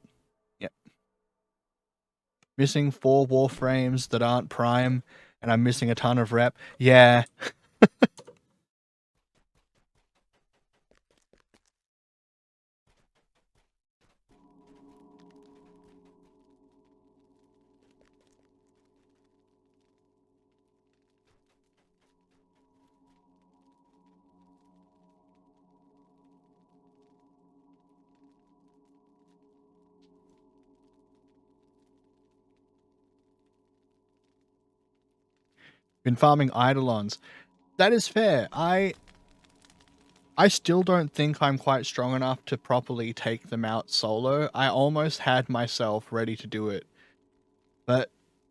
Yep. Missing 4 Warframes that aren't Prime, and I'm missing a ton of rep. Yeah. Been farming Eidolons. That is fair. I still don't think I'm quite strong enough to properly take them out solo. I almost had myself ready to do it. But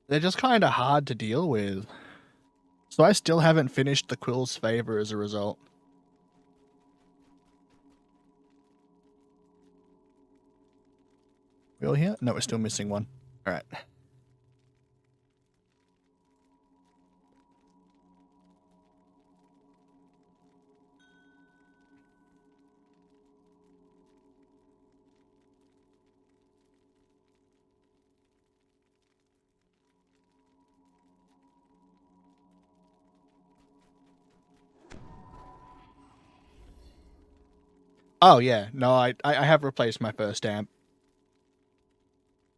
they're just kind of hard to deal with. So I still haven't finished the Quill's Favor as a result. We all here? No, we're still missing one. Alright. Oh yeah, no, I have replaced my first amp.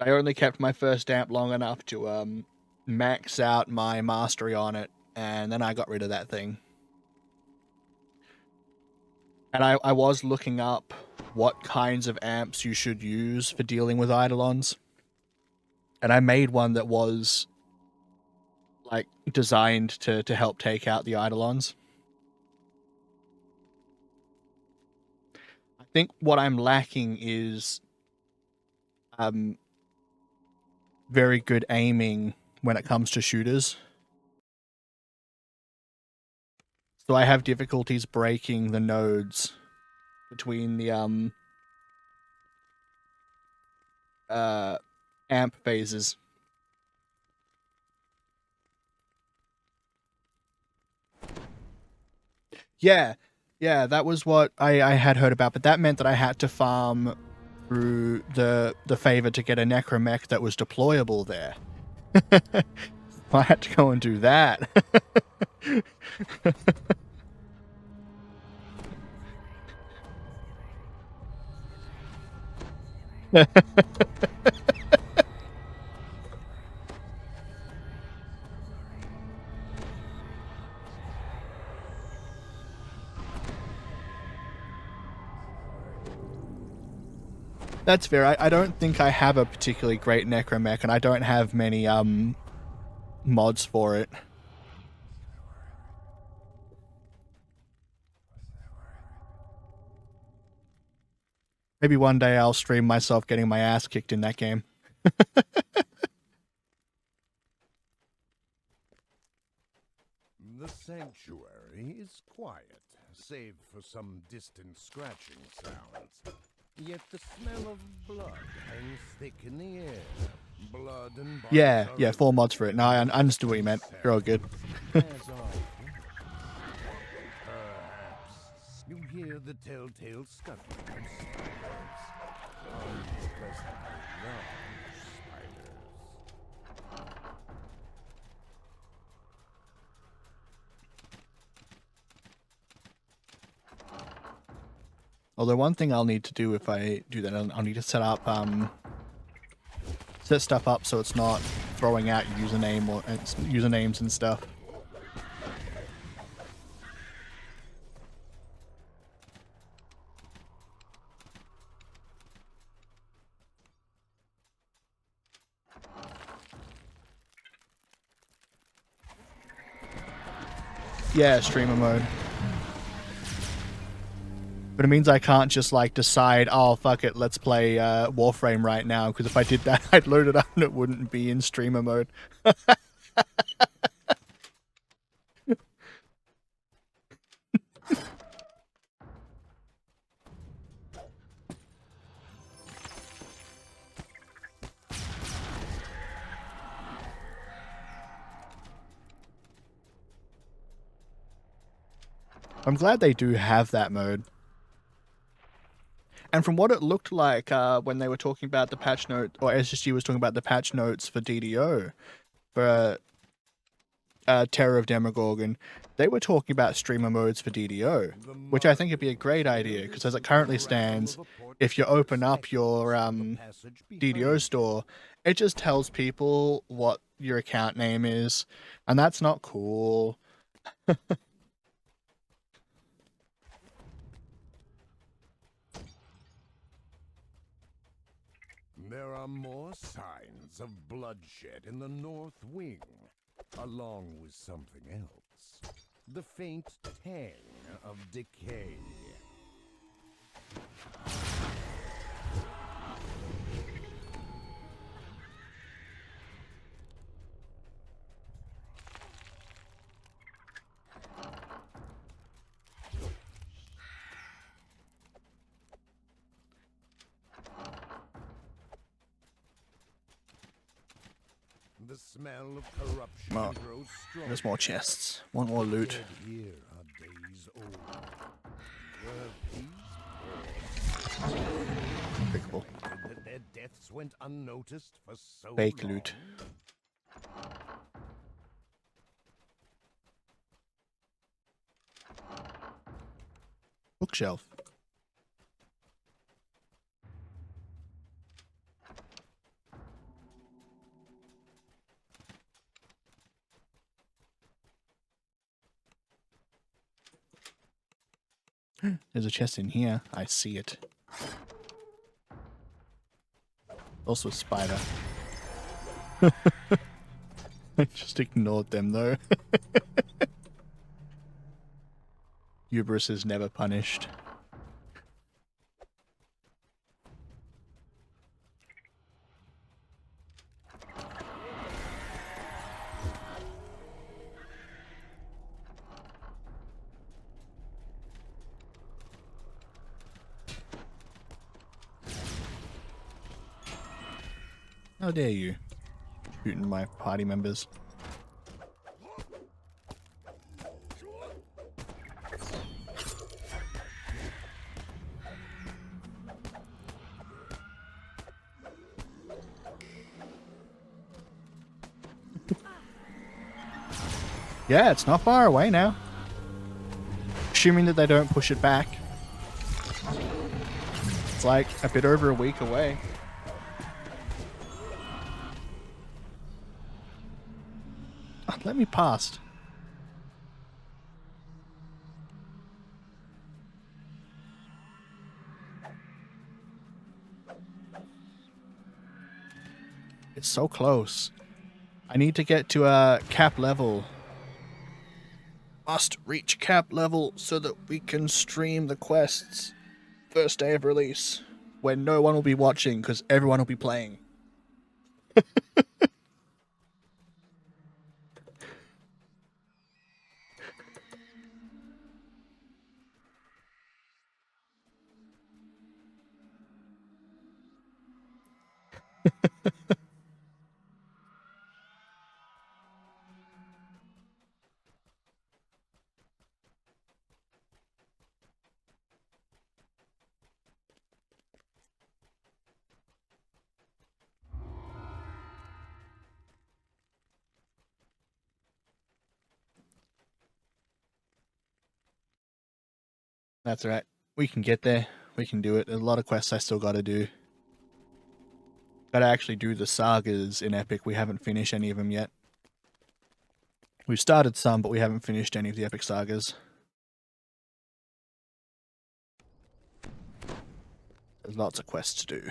I only kept my first amp long enough to max out my mastery on it, and then I got rid of that thing. And I was looking up what kinds of amps you should use for dealing with eidolons. And I made one that was like designed to help take out the eidolons. I think what I'm lacking is very good aiming when it comes to shooters. So I have difficulties breaking the nodes between the amp phases. Yeah, yeah, that was what I had heard about, but that meant that I had to farm through the favor to get a necromech that was deployable there. I had to go and do that. That's fair. I don't think I have a particularly great necromech, and I don't have many mods for it. Maybe one day I'll stream myself getting my ass kicked in that game. The sanctuary is quiet, save for some distant scratching sounds. Yet the smell of blood hangs thick in the air. Blood and Yeah, 4 mods for it. No, I understood what you meant. You're all good. Perhaps you hear the telltale scuttling of spiders. Unpleasantly large spiders. Although one thing I'll need to do if I do that, I'll need to set up set stuff up so it's not throwing out usernames and stuff. Yeah, streamer mode. But it means I can't just like decide, oh fuck it, let's play Warframe right now, because if I did that I'd load it up and it wouldn't be in streamer mode. I'm glad they do have that mode. And from what it looked like when they were talking about the patch note, or SSG was talking about the patch notes for DDO, for Terror of Demogorgon, they were talking about streamer modes for DDO, which I think would be a great idea, because as it currently stands, if you open up your DDO store, it just tells people what your account name is, and that's not cool. There are more signs of bloodshed in the north wing, along with something else. The faint tang of decay. The smell of corruption grows strong. There's more chests. Want more loot. Here are days old. Pretty cool. That their deaths went unnoticed for so Fake long. loot. Bookshelf. There's a chest in here. I see it. Also a spider. I just ignored them though. Hubris is never punished. How dare you, shooting my party members. Yeah, it's not far away now. Assuming that they don't push it back. It's like a bit over a week away. Oh, let me past. It's so close. I need to get to a cap level. Must reach cap level so that we can stream the quests first day of release, when no one will be watching because everyone will be playing. That's right. We can get there. We can do it. There's a lot of quests I still gotta do. Gotta actually do the sagas in Epic. We haven't finished any of them yet. We've started some, but we haven't finished any of the Epic sagas. There's lots of quests to do.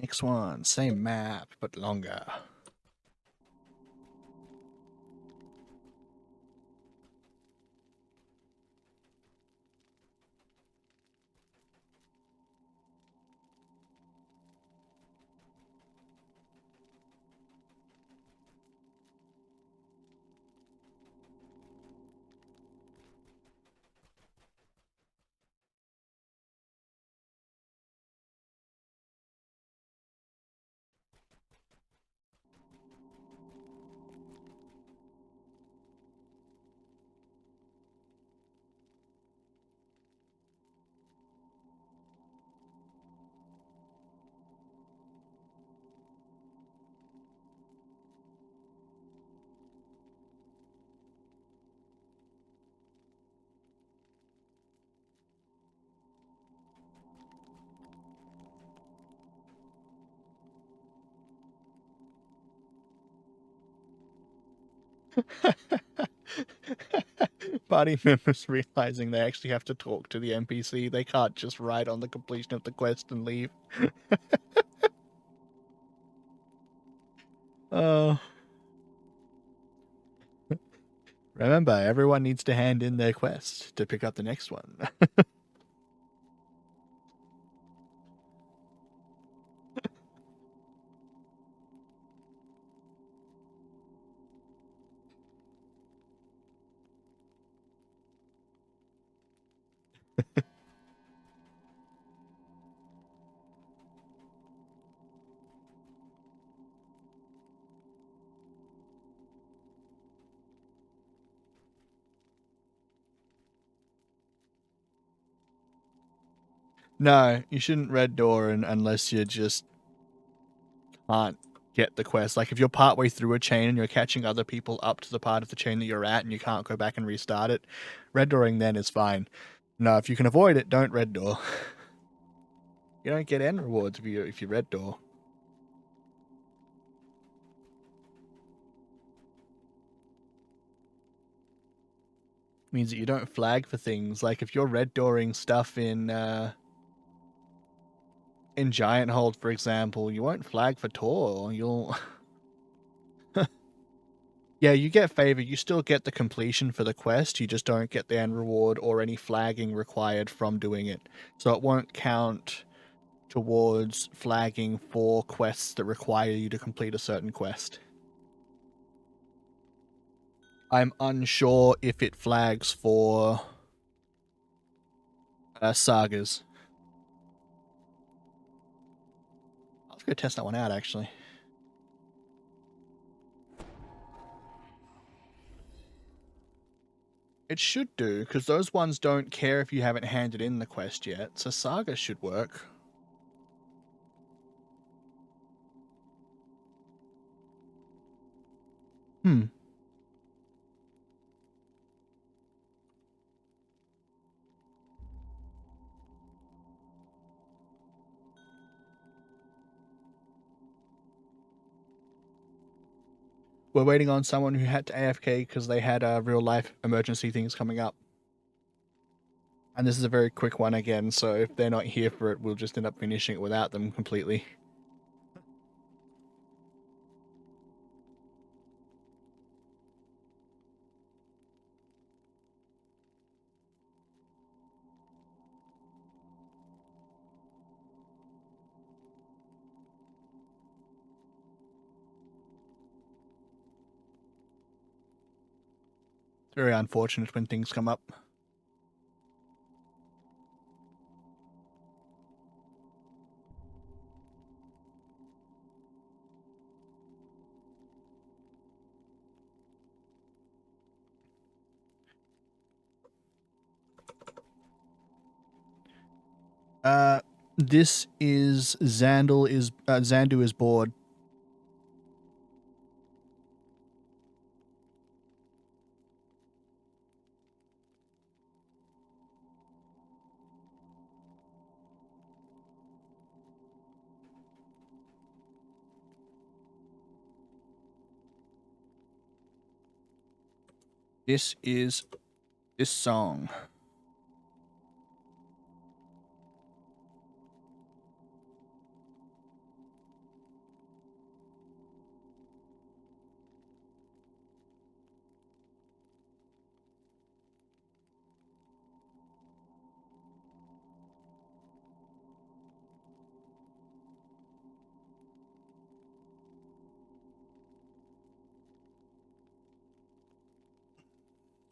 Next one, same map, but longer. Party members realizing they actually have to talk to the NPC. They can't just write on the completion of the quest and leave. Oh. Remember, everyone needs to hand in their quest to pick up the next one. No, you shouldn't red door unless you just can't get the quest. Like if you're partway through a chain and you're catching other people up to the part of the chain that you're at and you can't go back and restart it, red dooring then is fine. No, if you can avoid it, don't red door. You don't get end rewards if you red door. Means that you don't flag for things. Like if you're red dooring stuff in Giant Hold, for example, you won't flag for Tor. You'll yeah, you get favor. You still get the completion for the quest. You just don't get the end reward or any flagging required from doing it. So it won't count towards flagging for quests that require you to complete a certain quest. I'm unsure if it flags for sagas. Let's go test that one out, actually. It should do, because those ones don't care if you haven't handed in the quest yet, so saga should work. We're waiting on someone who had to AFK because they had real life emergency things coming up. And this is a very quick one again, so if they're not here for it, we'll just end up finishing it without them completely. It's very unfortunate when things come up. This is Zandu is bored. This is this song.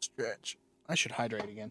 Stretch. I should hydrate again.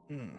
Hmm.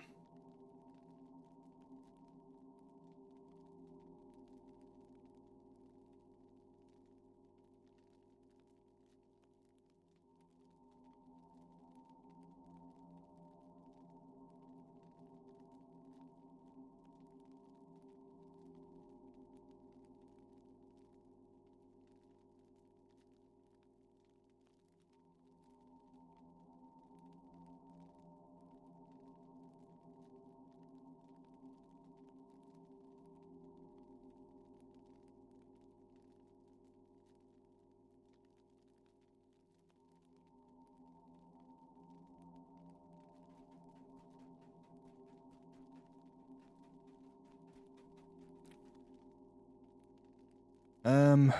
Wonder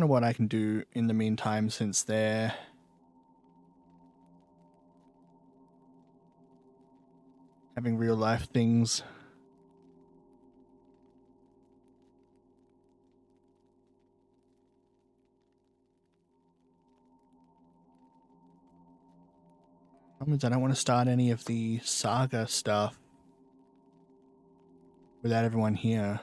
what I can do in the meantime since they're having real life things. Problem is I don't want to start any of the saga stuff without everyone here.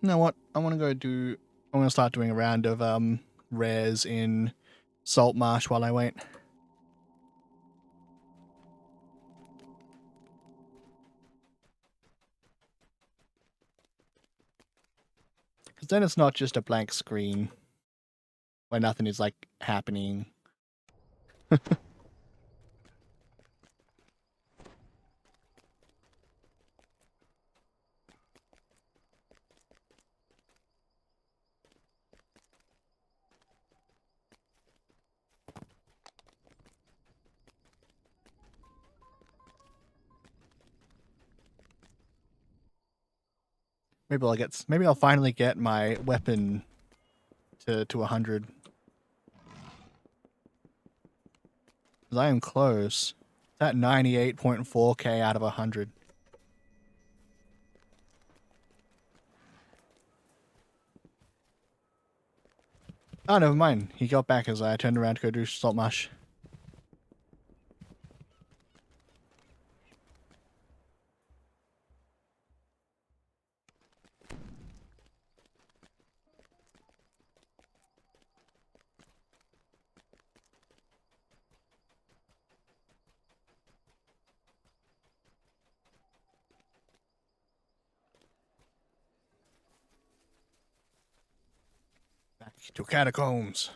You know what? I want to start doing a round of rares in Salt Marsh while I wait. Because then it's not just a blank screen where nothing is like happening. Maybe I'll finally get my weapon to 100. Because I am close. It's at 98.4k out of 100. Oh, never mind. He got back as I turned around to go do Salt Marsh. Back to catacombs.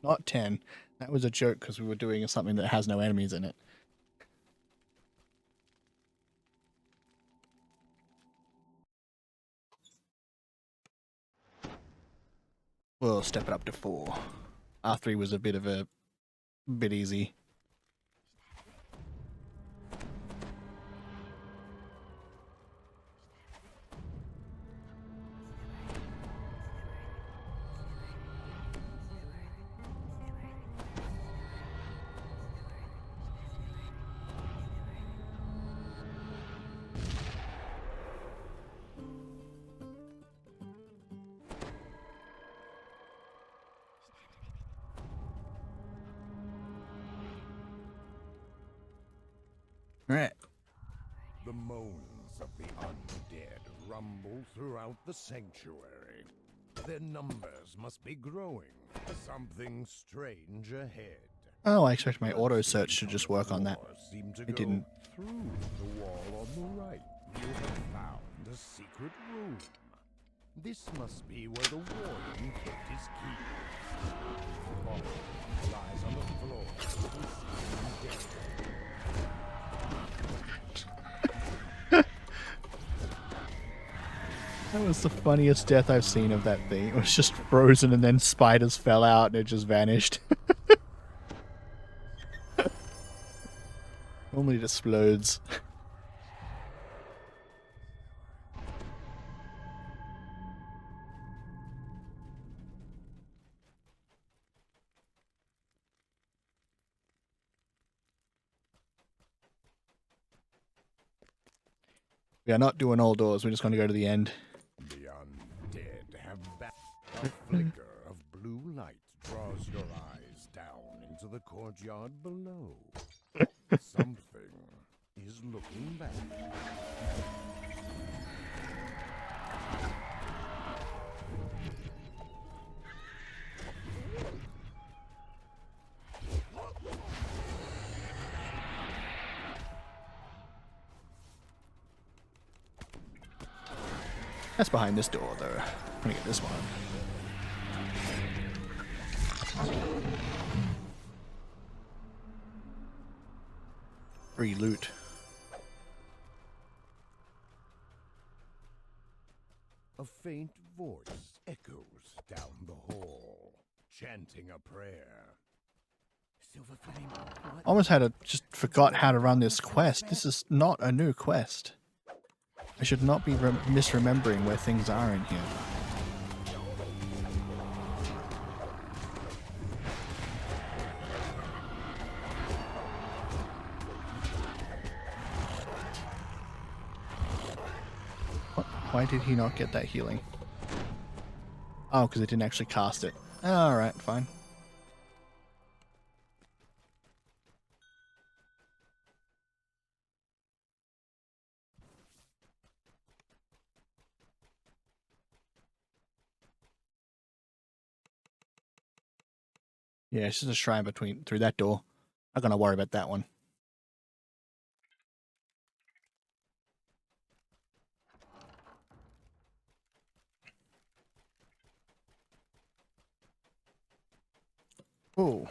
Not 10. That was a joke because we were doing something that has no enemies in it. We'll step it up to 4. R3 was a bit easy. Alright. The moans of the undead rumble throughout the sanctuary. Their numbers must be growing. Something strange ahead. Oh, I expect my auto search to just work on that. It didn't. Through the wall on the right, you have found a secret room. This must be where the warden kept his keys. The body lies on the floor. Dead. That was the funniest death I've seen of that thing. It was just frozen and then spiders fell out and it just vanished. Normally it explodes. We are not doing all doors, we're just going to go to the end. The undead have a flicker of blue light draws your eyes down into the courtyard below. Something is looking back. That's behind this door, though. I'm gonna get this one. Free loot. A faint voice echoes down the hall, chanting a prayer. Silver flame. What? Almost had to just forgot how to run this quest. This is not a new quest. I should not be misremembering where things are in here. What? Why did he not get that healing? Oh, because it didn't actually cast it. Alright, fine. Yeah, it's just a shrine through that door. Not gonna worry about that one. Oh.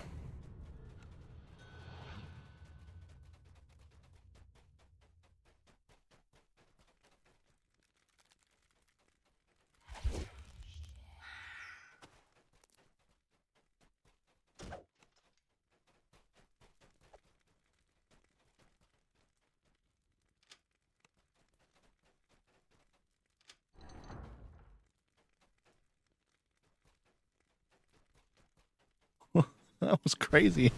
That was crazy.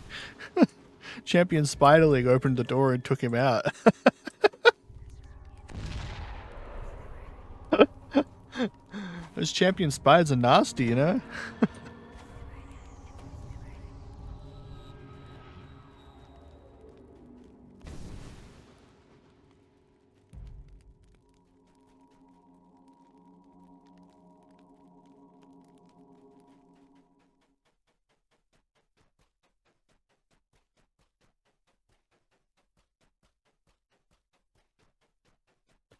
Champion Spiderling opened the door and took him out. Those champion spiders are nasty, you know?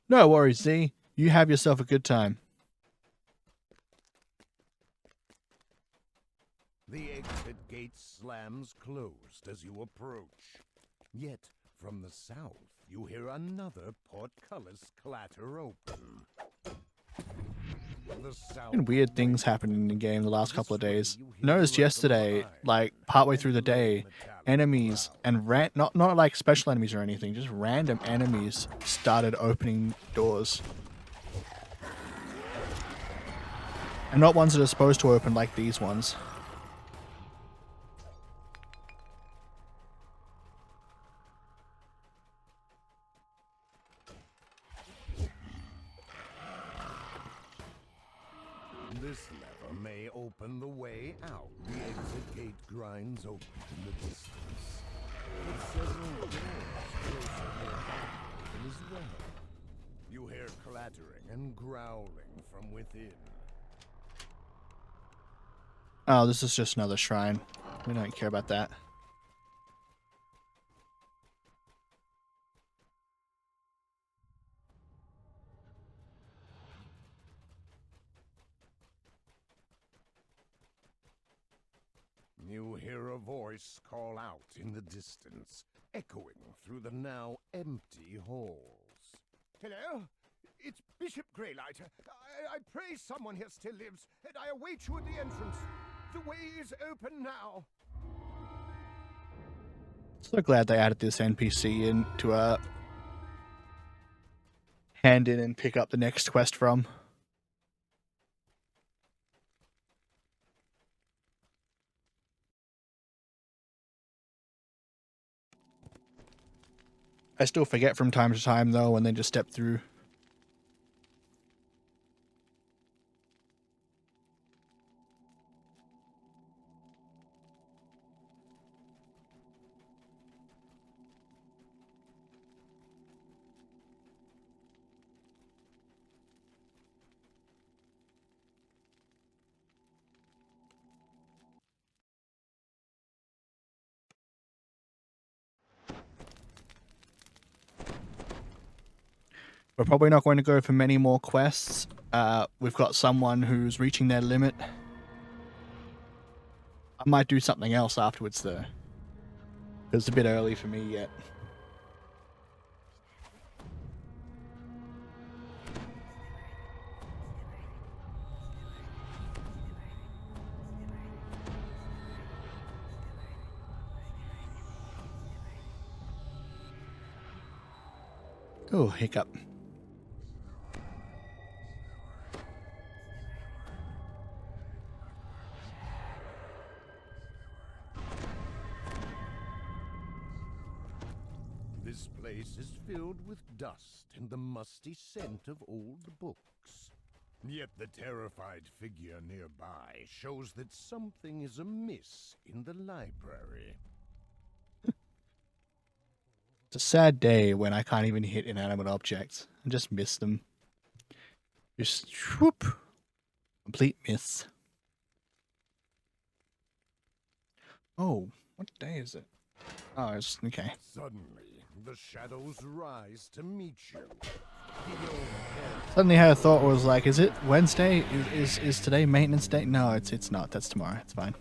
No worries, Z. You have yourself a good time. The exit gate slams closed as you approach. Yet, from the south, you hear another portcullis clatter open. And weird things happened in the game the last couple of days. Noticed yesterday, like partway through the day, enemies and not like special enemies or anything, just random enemies started opening doors. And not ones that are supposed to open like these ones. This lever may open the way out. The exit gate grinds open in the distance. With several doors closer nearby open as well. You hear clattering and growling from within. Oh, this is just another shrine. We don't care about that. You hear a voice call out in the distance, echoing through the now empty halls. Hello? It's Bishop Greylight. I pray someone here still lives, and I await you at the entrance. The way is open now. So glad they added this NPC in to hand in and pick up the next quest from. I still forget from time to time though, and then just step through. We're probably not going to go for many more quests. We've got someone who's reaching their limit. I might do something else afterwards, though. It's a bit early for me yet. Oh, hiccup. This place is filled with dust and the musty scent of old books. Yet the terrified figure nearby shows that something is amiss in the library. It's a sad day when I can't even hit inanimate objects. I just miss them. Just whoop. Complete miss. Oh, what day is it? Oh, it's okay. Suddenly, the shadows rise to meet you. Suddenly I had a thought was like, is it Wednesday? Is today maintenance day? No, it's not. That's tomorrow. It's fine.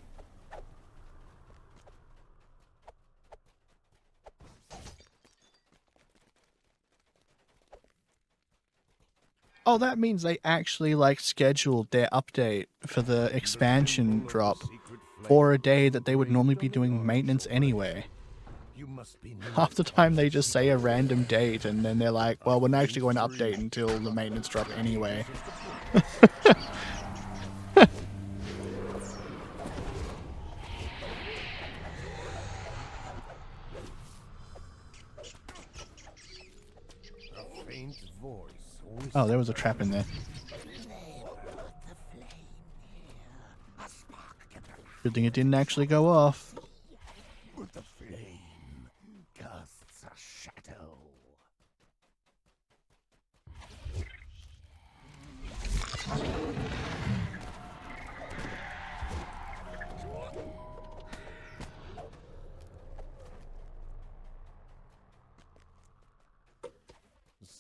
Oh, that means they actually like scheduled their update for the expansion drop for a day that they would normally be doing maintenance anyway. Half the time they just say a random date and then they're like, well, we're not actually going to update until the maintenance drop anyway. Oh, there was a trap in there. Good thing it didn't actually go off. The flame casts a shadow.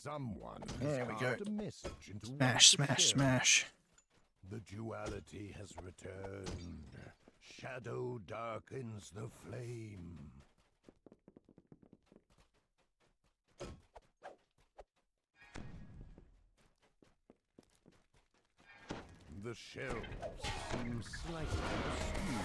Someone There we go. a message into Smash, smash, smash. The duality has returned. Shadow darkens the flame. The shelves seem slightly askew.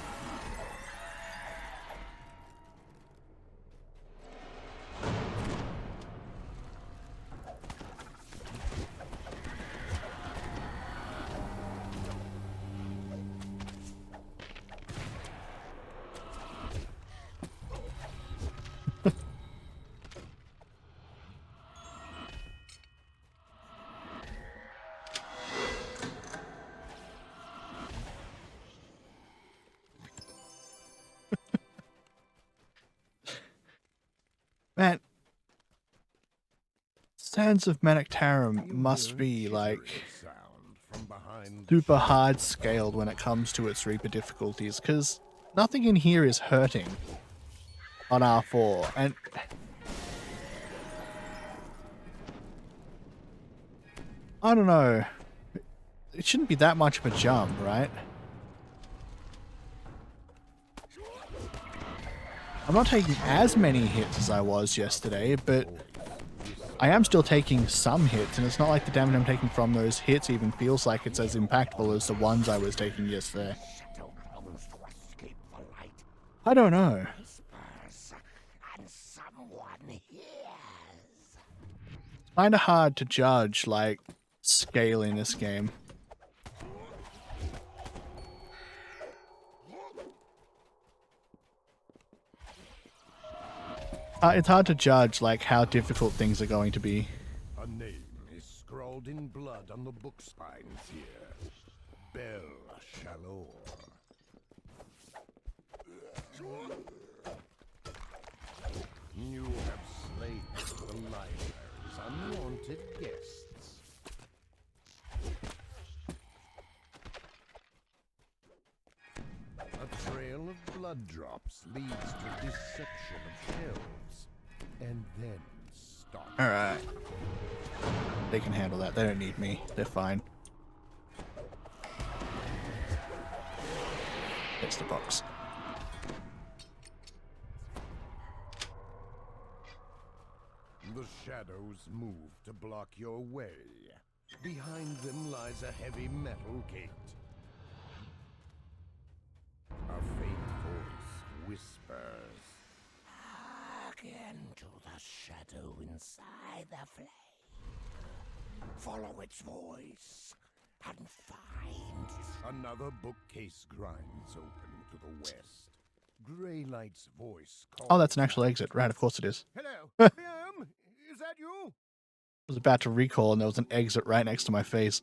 Man, Sands of Manactarum must be like super hard scaled when it comes to its Reaper difficulties, because nothing in here is hurting on R4, and I don't know, it shouldn't be that much of a jump, right? I'm not taking as many hits as I was yesterday, but I am still taking some hits, and it's not like the damage I'm taking from those hits even feels like it's as impactful as the ones I was taking yesterday. I don't know. It's kinda hard to judge, like, scale in this game. It's hard to judge, like, how difficult things are going to be. A name is scrawled in blood on the book spines here. Bel Shalor. You have slain the library's unwanted guests. A trail of blood drops leads to this section of shelves, and then stops. Alright. They can handle that. They don't need me. They're fine. That's the box. The shadows move to block your way. Behind them lies a heavy metal gate. A faint voice whispers, "Hearken to the shadow inside the flame. Follow its voice and find." Another bookcase grinds open to the west. Greylight's voice calls. Oh, that's an actual exit. Right, of course it is. Hello, Raiyum? Is that you? I was about to recall and there was an exit right next to my face.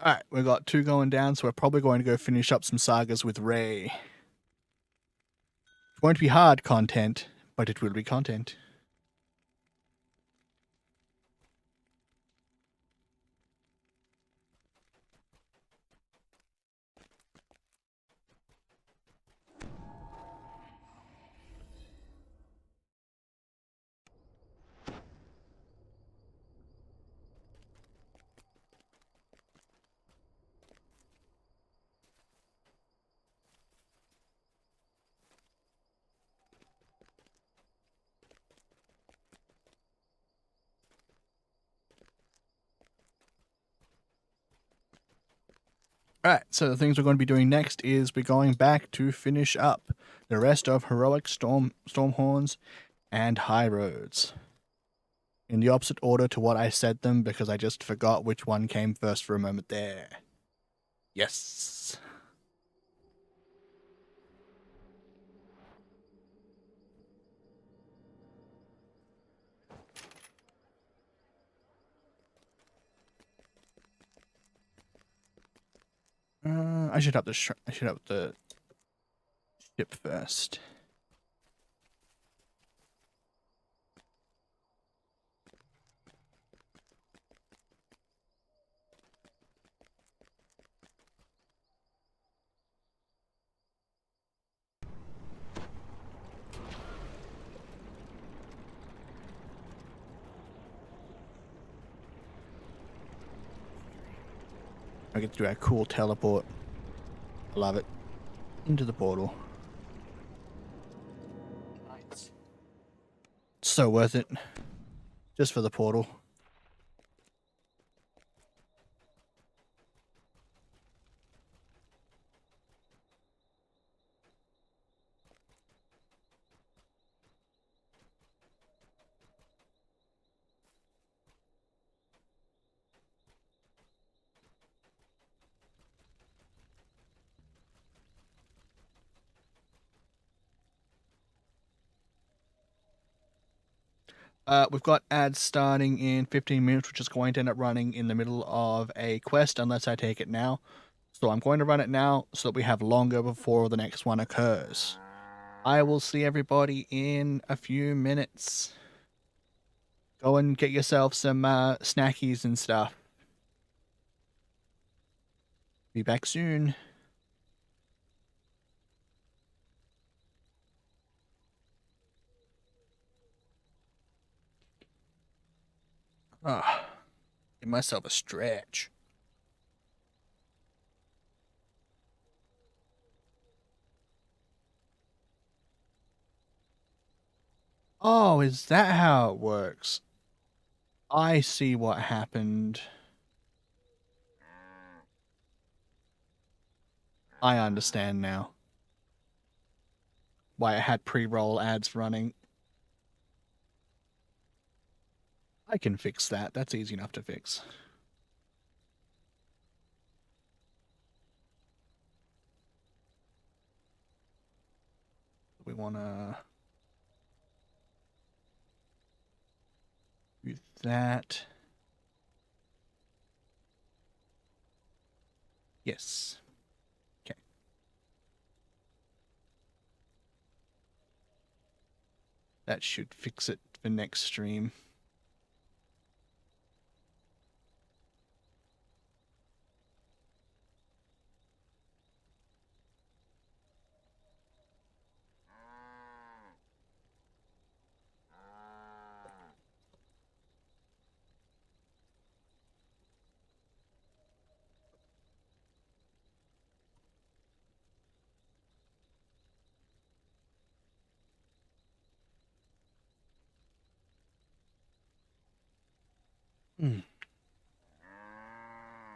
Alright, we've got 2 going down, so we're probably going to go finish up some sagas with Ray. It's going to be hard content, but it will be content. Alright, so the things we're going to be doing next is we're going back to finish up the rest of Heroic Stormhorns and High Roads. In the opposite order to what I said them, because I just forgot which one came first for a moment there. Yes. I should have the ship first. I get to do a cool teleport. I love it. Into the portal. Nice. So worth it. Just for the portal. We've got ads starting in 15 minutes, which is going to end up running in the middle of a quest unless I take it now. So I'm going to run it now so that we have longer before the next one occurs. I will see everybody in a few minutes. Go and get yourself some snackies and stuff. Be back soon. Give myself a stretch. Oh, is that how it works? I see what happened. I understand now why it had pre-roll ads running. I can fix that. That's easy enough to fix. We want to do that. Yes. Okay. That should fix it for next stream.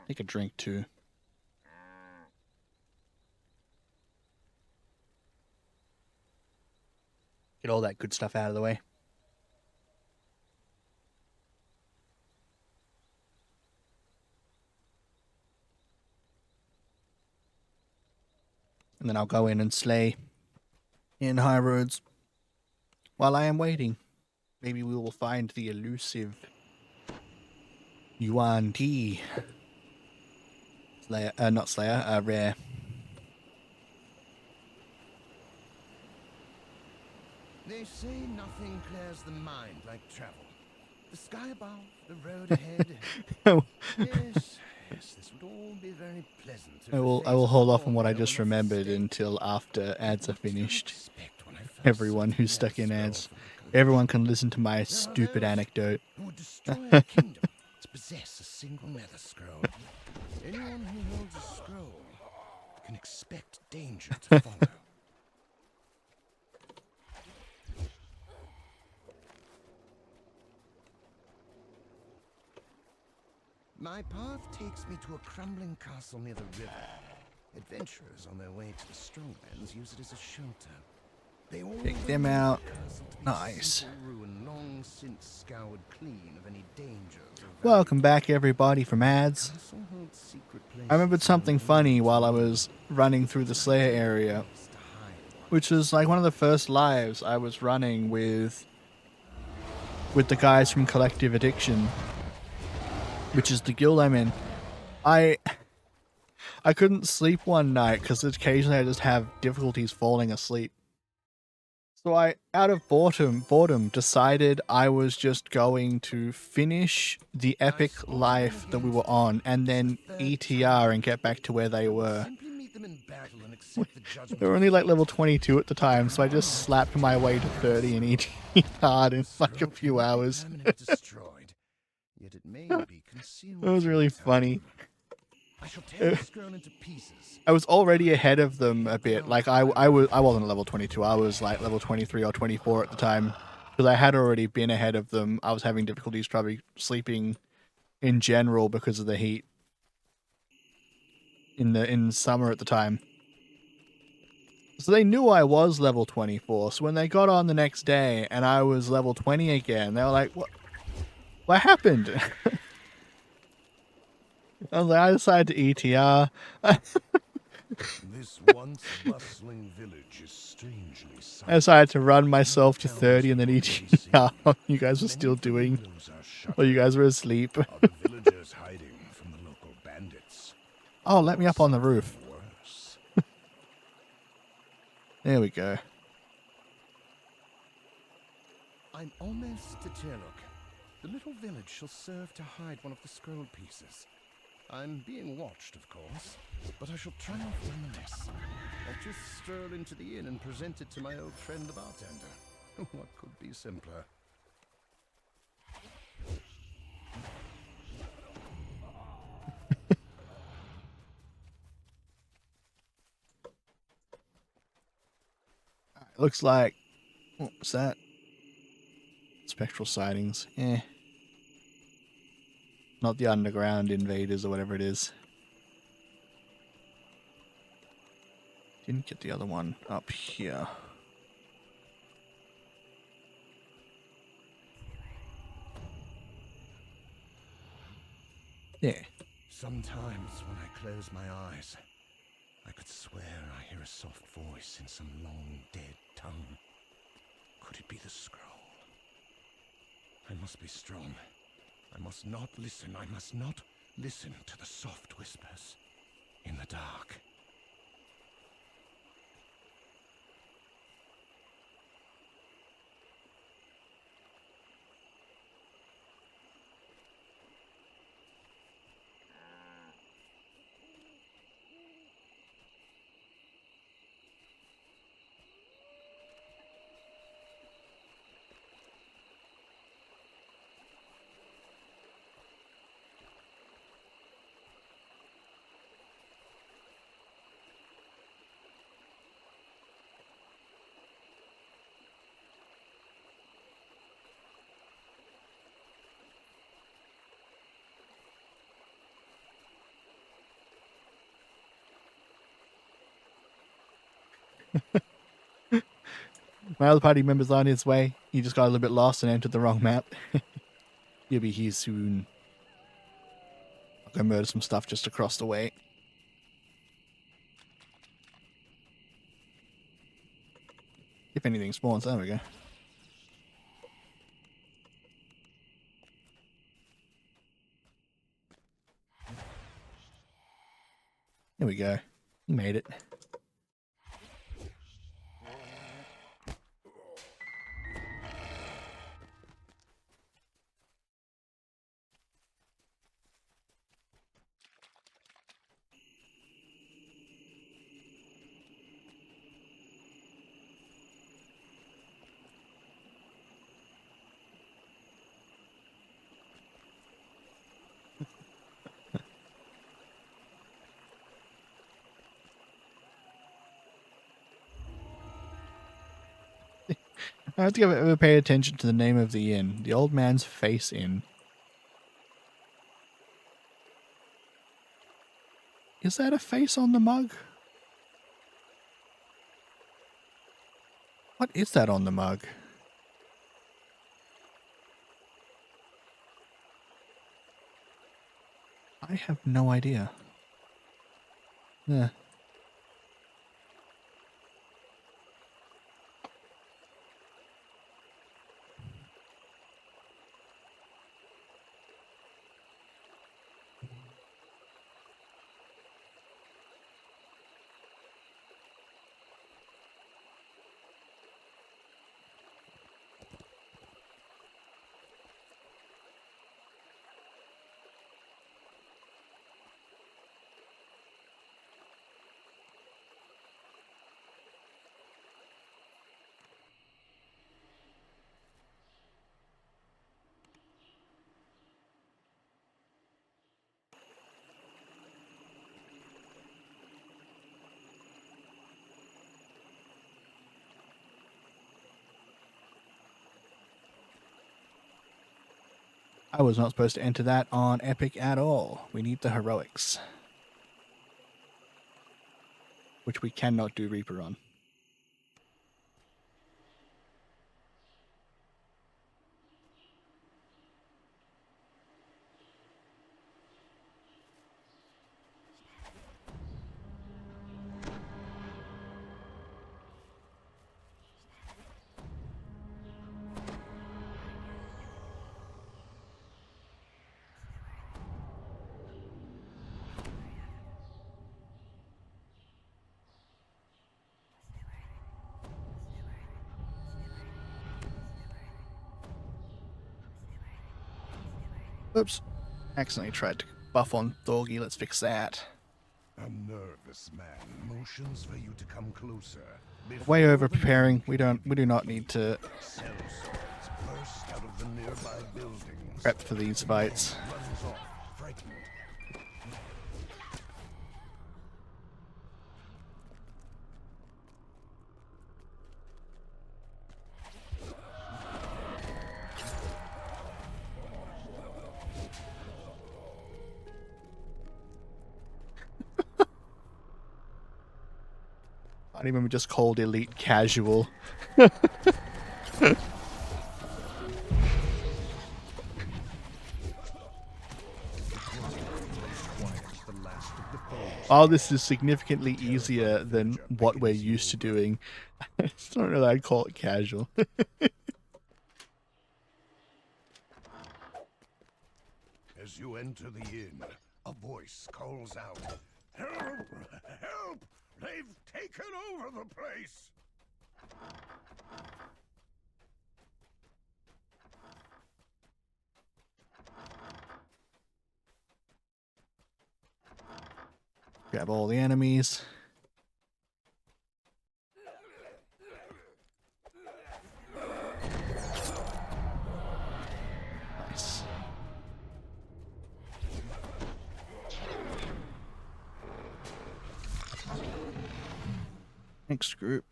Take a drink too. Get all that good stuff out of the way. And then I'll go in and slay in High Roads. While I am waiting, maybe we will find the elusive Yuan T. Slayer, not Slayer, Rare. They say nothing clears the mind like travel. The sky above, the road ahead. Yes, this would all be very pleasant. I will hold off on what I just remembered until after ads are finished. Everyone who's stuck in ads, everyone can listen to my stupid anecdote. Who would destroy a kingdom to possess a single nether scroll. Anyone who holds a scroll can expect danger to follow. My path takes me to a crumbling castle near the river. Adventurers on their way to the Stronglands use it as a shelter. They all Pick them out. the castle to be Nice. simple ruin long since scoured clean of any dangers or Welcome back, everybody, from ads. castle holds secret I remembered something funny while I was running through the Slayer area, places to hide. which was like one of the first lives I was running with the guys from Collective Addiction, which is the guild I'm in. I couldn't sleep one night because occasionally I just have difficulties falling asleep. So I, out of boredom, decided I was just going to finish the epic life that we were on and then ETR and get back to where they were. Simply meet them in battle and accept the judgment. They were only like level 22 at the time, so I just slapped my way to 30 and ETR'd in like a few hours. Permanently destroyed, yet it may be concealed. It was really funny. I shall tear the scroll into pieces. I was already ahead of them a bit. Like I wasn't level 22. I was like level 23 or 24 at the time, because I had already been ahead of them. I was having difficulties probably sleeping in general because of the heat in summer at the time. So they knew I was level 24. So when they got on the next day and I was level 20 again, they were like, What happened?" I was like, I decided to ETR. This once bustling village is strangely I silent. decided to run myself to 30 and then ETR. You guys were still doing, Windows are shut. while you guys were asleep. Are the villagers hiding from the local bandits? Oh, let me up on the roof. Worse. There we go. I'm almost to Tirlook. The little village shall serve to hide one of the scroll pieces. I'm being watched, of course, but I shall triumph nonetheless. I'll just stroll into the inn and present it to my old friend the bartender. What could be simpler? Looks like... What's that? Spectral sightings. Eh. Not the underground invaders or whatever it is. Didn't get the other one up here. There. Sometimes when I close my eyes, I could swear I hear a soft voice in some long dead tongue. Could it be the scroll? I must be strong. I must not listen. I must not listen to the soft whispers in the dark. My other party member's on his way. He just got a little bit lost and entered the wrong map. He'll be here soon. I'll go murder some stuff just across the way. If anything spawns, there we go. There we go. He made it. I have to ever pay attention to the name of the inn. The Old Man's Face Inn. Is that a face on the mug? What is that on the mug? I have no idea. Yeah. I was not supposed to enter that on Epic at all. We need the heroics. Which we cannot do Reaper on. Oops. Accidentally tried to buff on Thorgy. Let's fix that. A nervous man motions for you to come closer. Way over preparing. We do not need to Cell swords burst out of the nearby buildings. prep for these fights. Runs off, frightened. don't even just called Elite Casual. Oh, this is significantly easier than what we're used to doing. I don't know that I'd call it casual. As you enter the inn, a voice calls out, "Help! Help! They've taken over the place!" Grab all the enemies. Nice. Next group.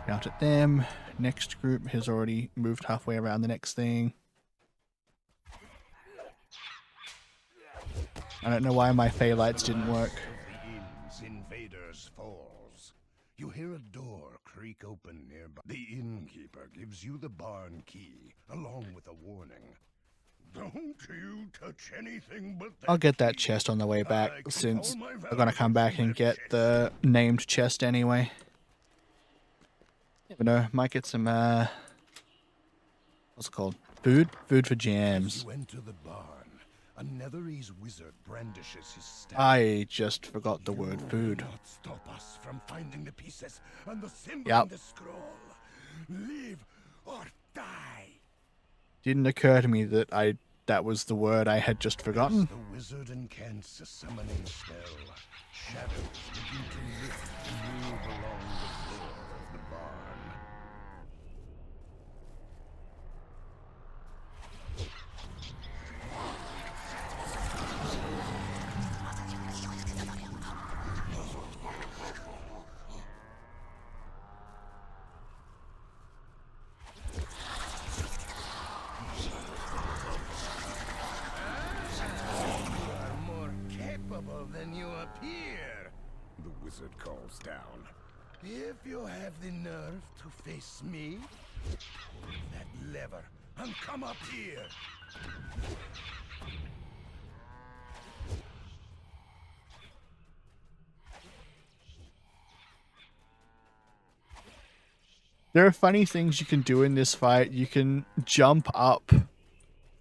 Out at them. Next group has already moved halfway around the next thing. I don't know why my Fey lights didn't work. The inn's invaders falls. You hear a door creak open nearby. The innkeeper gives you the barn key, along with a warning. Don't you touch anything but that I'll get that key. chest on the way back, I keep since all my we're gonna come back and get the named chest anyway. Never know, might get some, what's it called? Food? Food for As jams. you enter the barn, a Netherese wizard brandishes his staff. I just forgot the word You food. will not stop us from finding the pieces and the symbol Yep. in the scroll. Live or die. Didn't occur to me that that was the word I had just As forgotten. the wizard incants a summoning spell, shadows begin to lift and move along the floor of the barn. Than you appear, the wizard calls down. If you have the nerve to face me, pull that lever and come up here. There are funny things you can do in this fight. You can jump up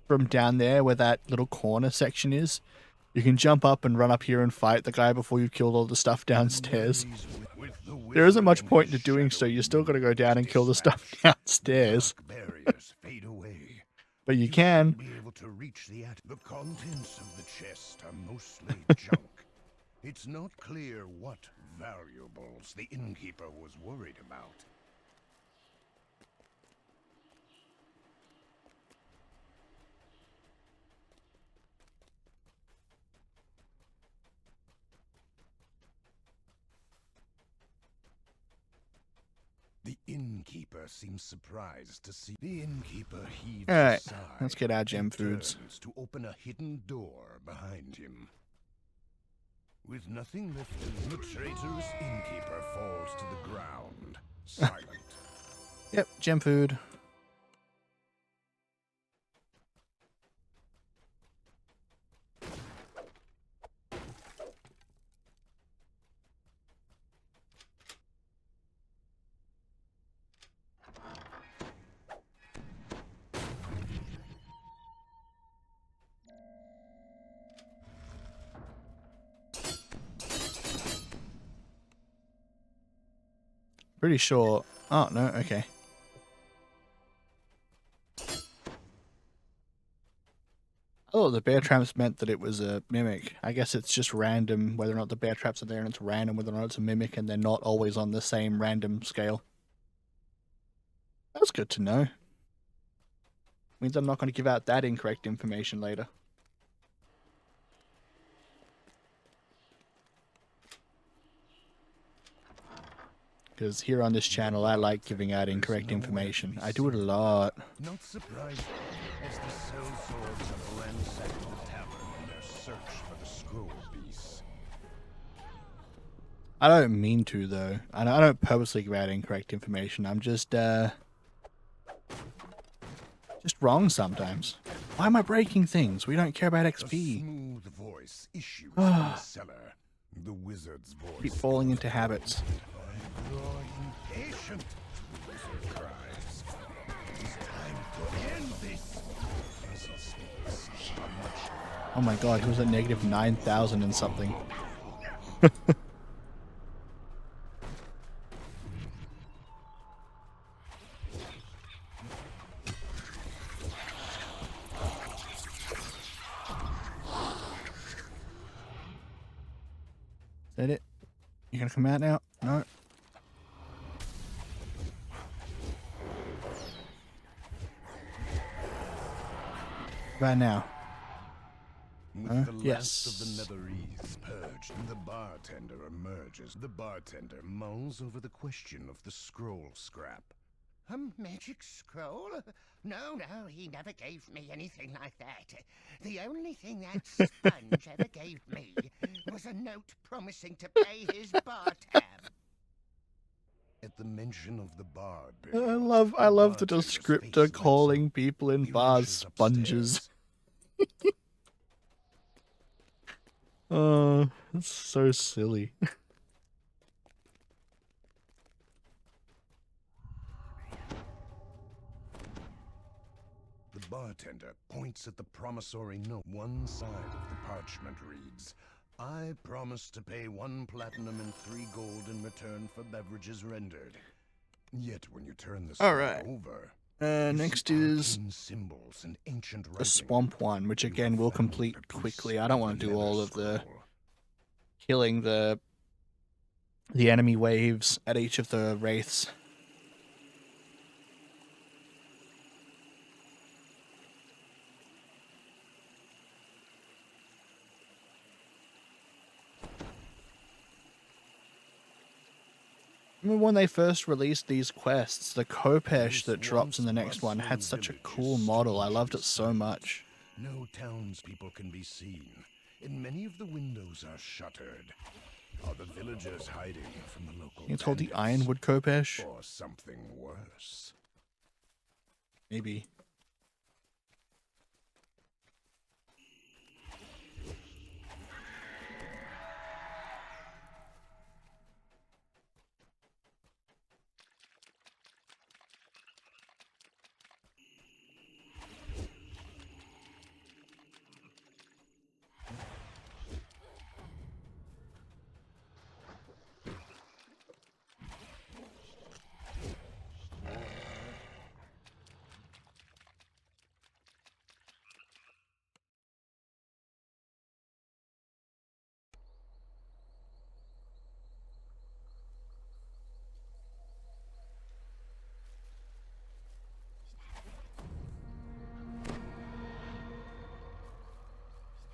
from down there where that little corner section is. You can jump up and run up here and fight the guy before you've killed all the stuff downstairs. There isn't much point to doing so. You still got to go down and kill the stuff downstairs. Barriers fade away. But you You'll can. be able to reach the contents of the chest are mostly junk. It's not clear what valuables the innkeeper was worried about. The innkeeper seems surprised to see the innkeeper heaves a Alright, sigh let's get our gem and foods. turns to open a hidden door behind him. With nothing left, the traitorous innkeeper falls to the ground, silent. Yep, gem food. Pretty sure. Oh, no, okay. Oh, the bear traps meant that it was a mimic. I guess it's just random whether or not the bear traps are there, and it's random whether or not it's a mimic, and they're not always on the same random scale. That's good to know. Means I'm not going to give out that incorrect information later. Because here on this channel, I like giving out incorrect information. I do it a lot. Not surprised, as the cell swords have ransacked the tavern in their search for the scroll piece. I don't mean to, though. I don't purposely give out incorrect information. I'm just wrong sometimes. Why am I breaking things? We don't care about A XP. smooth voice issues from the cellar. The wizard's voice. Keep falling into habits. I grow impatient. The wizard cries. It's time to end this. As he speaks, how much Oh my god, he was at negative 9,000 and something. Is that it? You gonna come out now? No. Right now. With the last Yes. of the Netherese purged, the bartender emerges. The bartender mulls over the question of the scroll scrap. A magic scroll? No, no, he never gave me anything like that. The only thing that sponge ever gave me was a note promising to pay his bar tab. At the mention of the bar I bill, love the bartender's descriptor face calling lights up. people in He bars rushes sponges. upstairs. Oh, that's so silly. The bartender points at the promissory note. One side of the parchment reads, I promise to pay 1 platinum and 3 gold in return for beverages rendered. Yet when you turn the scroll Alright. over, you Next see is arcane symbols and ancient the writing. swamp one, which again we'll complete quickly. I don't want to do all of the killing the enemy waves at each of the wraiths. Remember when they first released these quests, the Kopesh that drops in the next one had such a cool model. I loved it so much. No townspeople can be seen, and many of the windows are shuttered. Are the villagers hiding from the local It's called the bandits? Ironwood Kopesh. Or something worse. Maybe.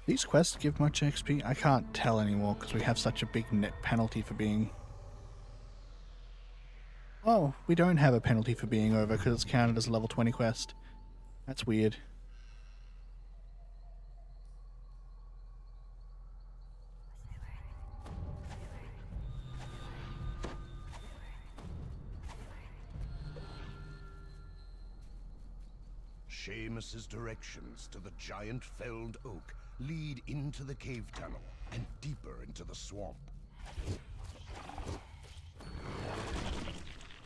These quests give much XP? I can't tell anymore because we have such a big net penalty for being... Oh, we don't have a penalty for being over because it's counted as a level 20 quest. That's weird. Seamus's directions to the giant felled oak lead into the cave tunnel and deeper into the swamp.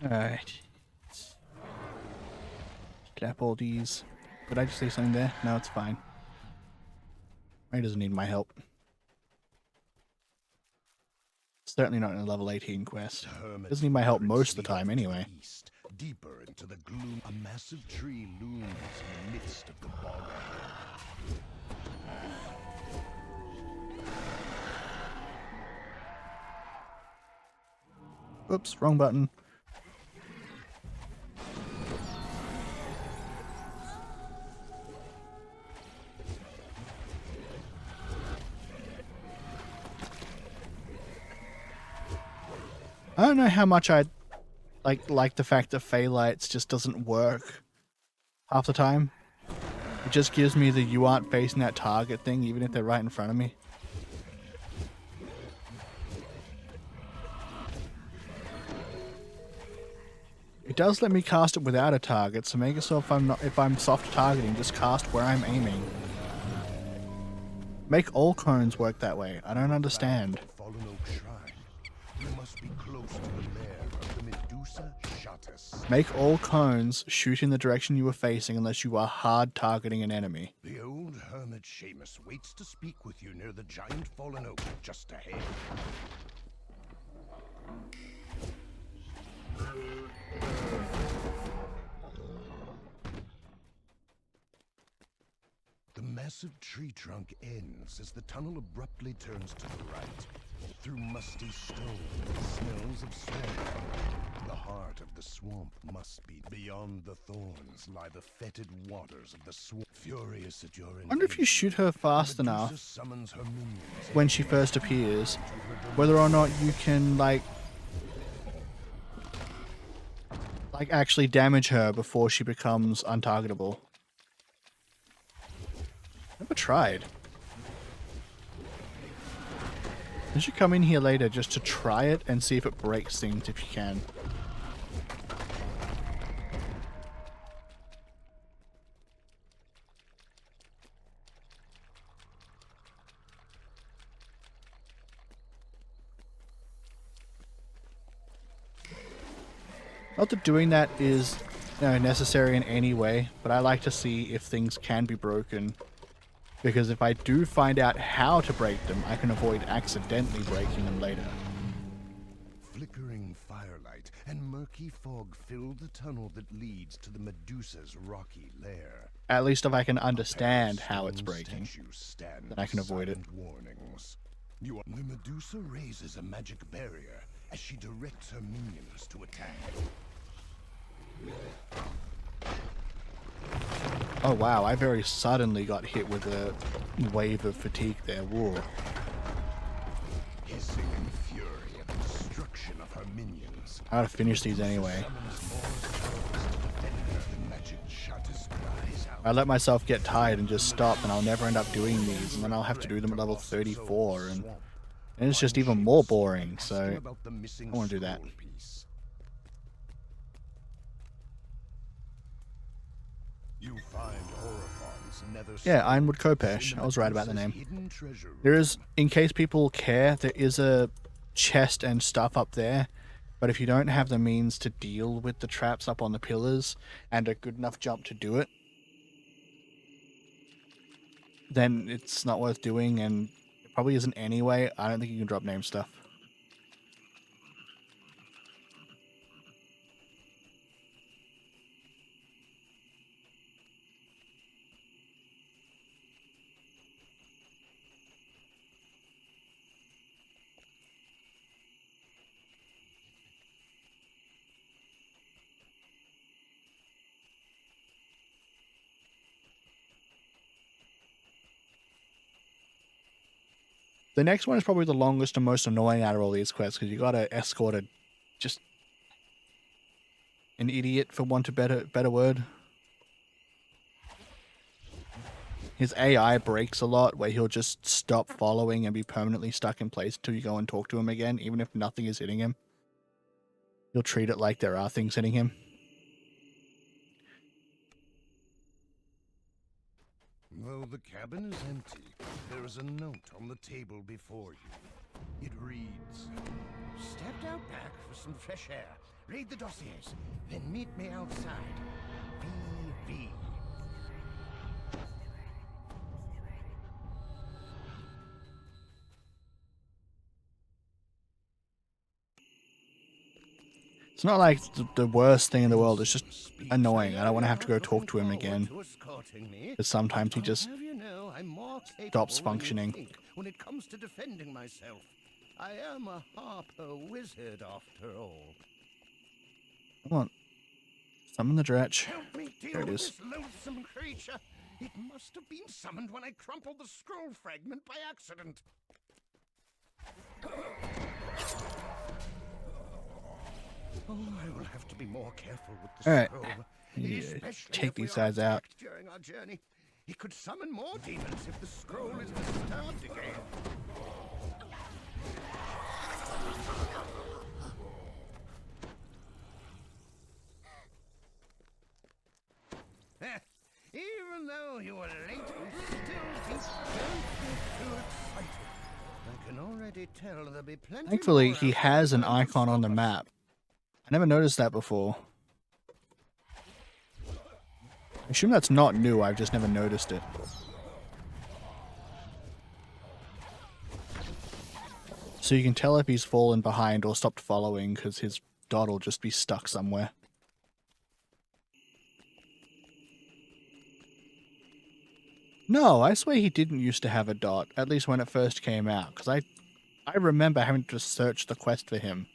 Alright. Clap all these. Did I just say something there? No, it's fine. Ray doesn't need my help. Certainly not in a level 18 quest. Doesn't need my help most of the time anyway. East, deeper into the gloom, a massive tree looms in the midst of the bog. Oops, wrong button. I don't know how much I like the fact that Phaelites just doesn't work half the time. It just gives me the you aren't facing that target thing even if they're right in front of me. It does let me cast it without a target, so make it so if I'm soft targeting, just cast where I'm aiming. Make all cones work that way. I don't understand. Fallen Oak Shrine. You must be close to the lair of the Medusa Shatus. Make all cones shoot in the direction you are facing unless you are hard targeting an enemy. The old hermit Seamus waits to speak with you near the giant fallen oak just ahead. The massive tree trunk ends as the tunnel abruptly turns to the right. Through musty stone, smells of swamp. The heart of the swamp must be. Beyond the thorns lie the fetid waters of the swamp. Furious at your I wonder if you shoot her fast enough when she first appears, whether or not you can, like actually damage her before she becomes untargetable. Never tried. You should come in here later just to try it and see if it breaks things if you can. Not that doing that is necessary in any way, but I like to see if things can be broken. Because if I do find out how to break them, I can avoid accidentally breaking them later. Flickering firelight and murky fog fill the tunnel that leads to the Medusa's rocky lair. At least if I can understand how it's breaking, then I can avoid it. Warnings. The Medusa raises a magic barrier as she directs her minions to attack. Oh wow, I very suddenly got hit with a wave of fatigue there. Whoa. Hissing in fury at the destruction of her minions. I gotta finish these anyway. I let myself get tired and just stop, and I'll never end up doing these, and then I'll have to do them at level 34, and it's just even more boring, so I don't want to do that. Yeah, Ironwood Kopesh. I was right about the name. There is, in case people care, there is a chest and stuff up there, but if you don't have the means to deal with the traps up on the pillars and a good enough jump to do it, then it's not worth doing, and it probably isn't anyway. I don't think you can drop name stuff. The next one is probably the longest and most annoying out of all these quests, because you gotta escort just an idiot, for want of better word. His AI breaks a lot, where he'll just stop following and be permanently stuck in place until you go and talk to him again, even if nothing is hitting him. He'll treat it like there are things hitting him. Though the cabin is empty, there is a note on the table before you. It reads, Stepped out back for some fresh air. Read the dossiers. Then meet me outside. VV. It's not like the worst thing in the world. It's just annoying. I don't want to have to go talk to him again, because sometimes he just stops functioning. When it comes to defending myself, I am a harper wizard after all. Come on. Summon the dretch. Help me deal There it with is. this loathsome creature. It must have been summoned when I crumpled the scroll fragment by accident. Oh, I will have to be more careful with the Alright. scroll. Yeah, Especially take if we these are guys out. attacked during our journey. It could summon more demons if the scroll is disturbed again. Even though you are late, you still don't get too excited. I can already tell there'll be plenty. Thankfully, more he out has there an trying to icon on the stop us. map. I never noticed that before. I assume that's not new, I've just never noticed it. So you can tell if he's fallen behind or stopped following, because his dot will just be stuck somewhere. No, I swear he didn't used to have a dot, at least when it first came out, because I remember having to search the quest for him.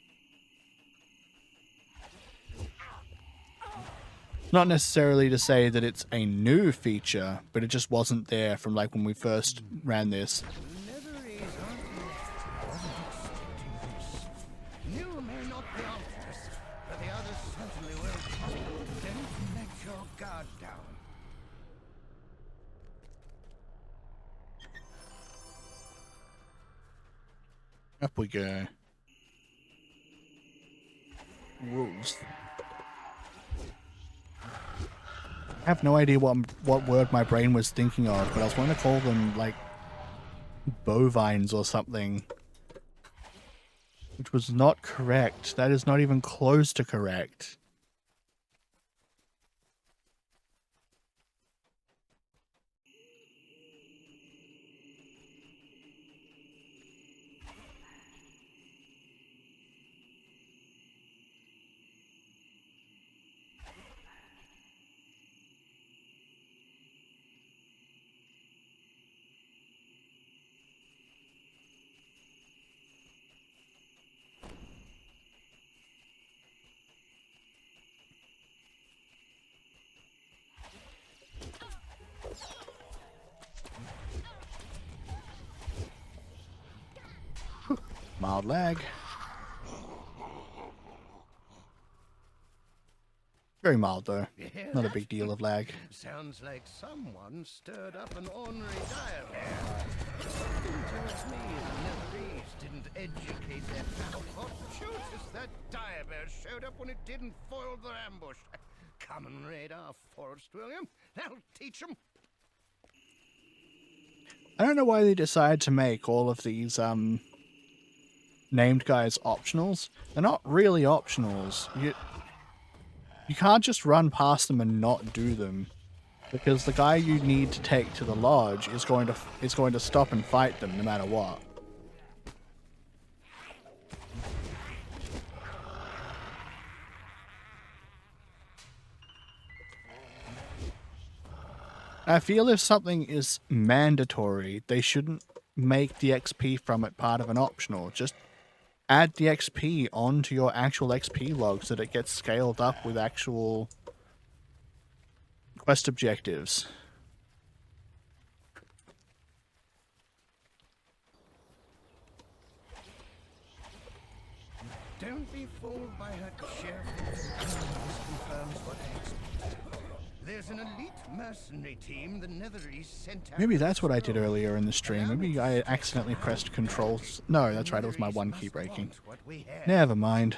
Not necessarily to say that it's a new feature, but it just wasn't there from like when we first ran this. Netheries aren't wasn't expecting this. You may not be after us, but the others certainly will. Don't let your guard down. Up we go. Rules. I have no idea what word my brain was thinking of, but I was going to call them like bovines or something. Which was not correct. That is not even close to correct. Mild lag. Very mild though. Yeah, Not a that's big deal of lag. Sounds like someone stirred up an ornery direbear. Something tells me the Netherese didn't educate their pal. Fortuitous that direbear showed up when it didn't foil their ambush. Come and raid our forest, William. That'll teach 'em. I don't know why they decided to make all of these named guys optionals. They're not really optionals. You can't just run past them and not do them, because the guy you need to take to the lodge is going to stop and fight them no matter what. I feel if something is mandatory, they shouldn't make the XP from it part of an optional. Just add the XP onto your actual XP log so that it gets scaled up with actual quest objectives. Don't be fooled by her cheerful. This confirms what I expected. There's an elite mercenary team the Netherese sent out. Maybe that's what I did earlier in the stream. Maybe I accidentally pressed controls. No, that's right, it was my one key breaking. Never mind.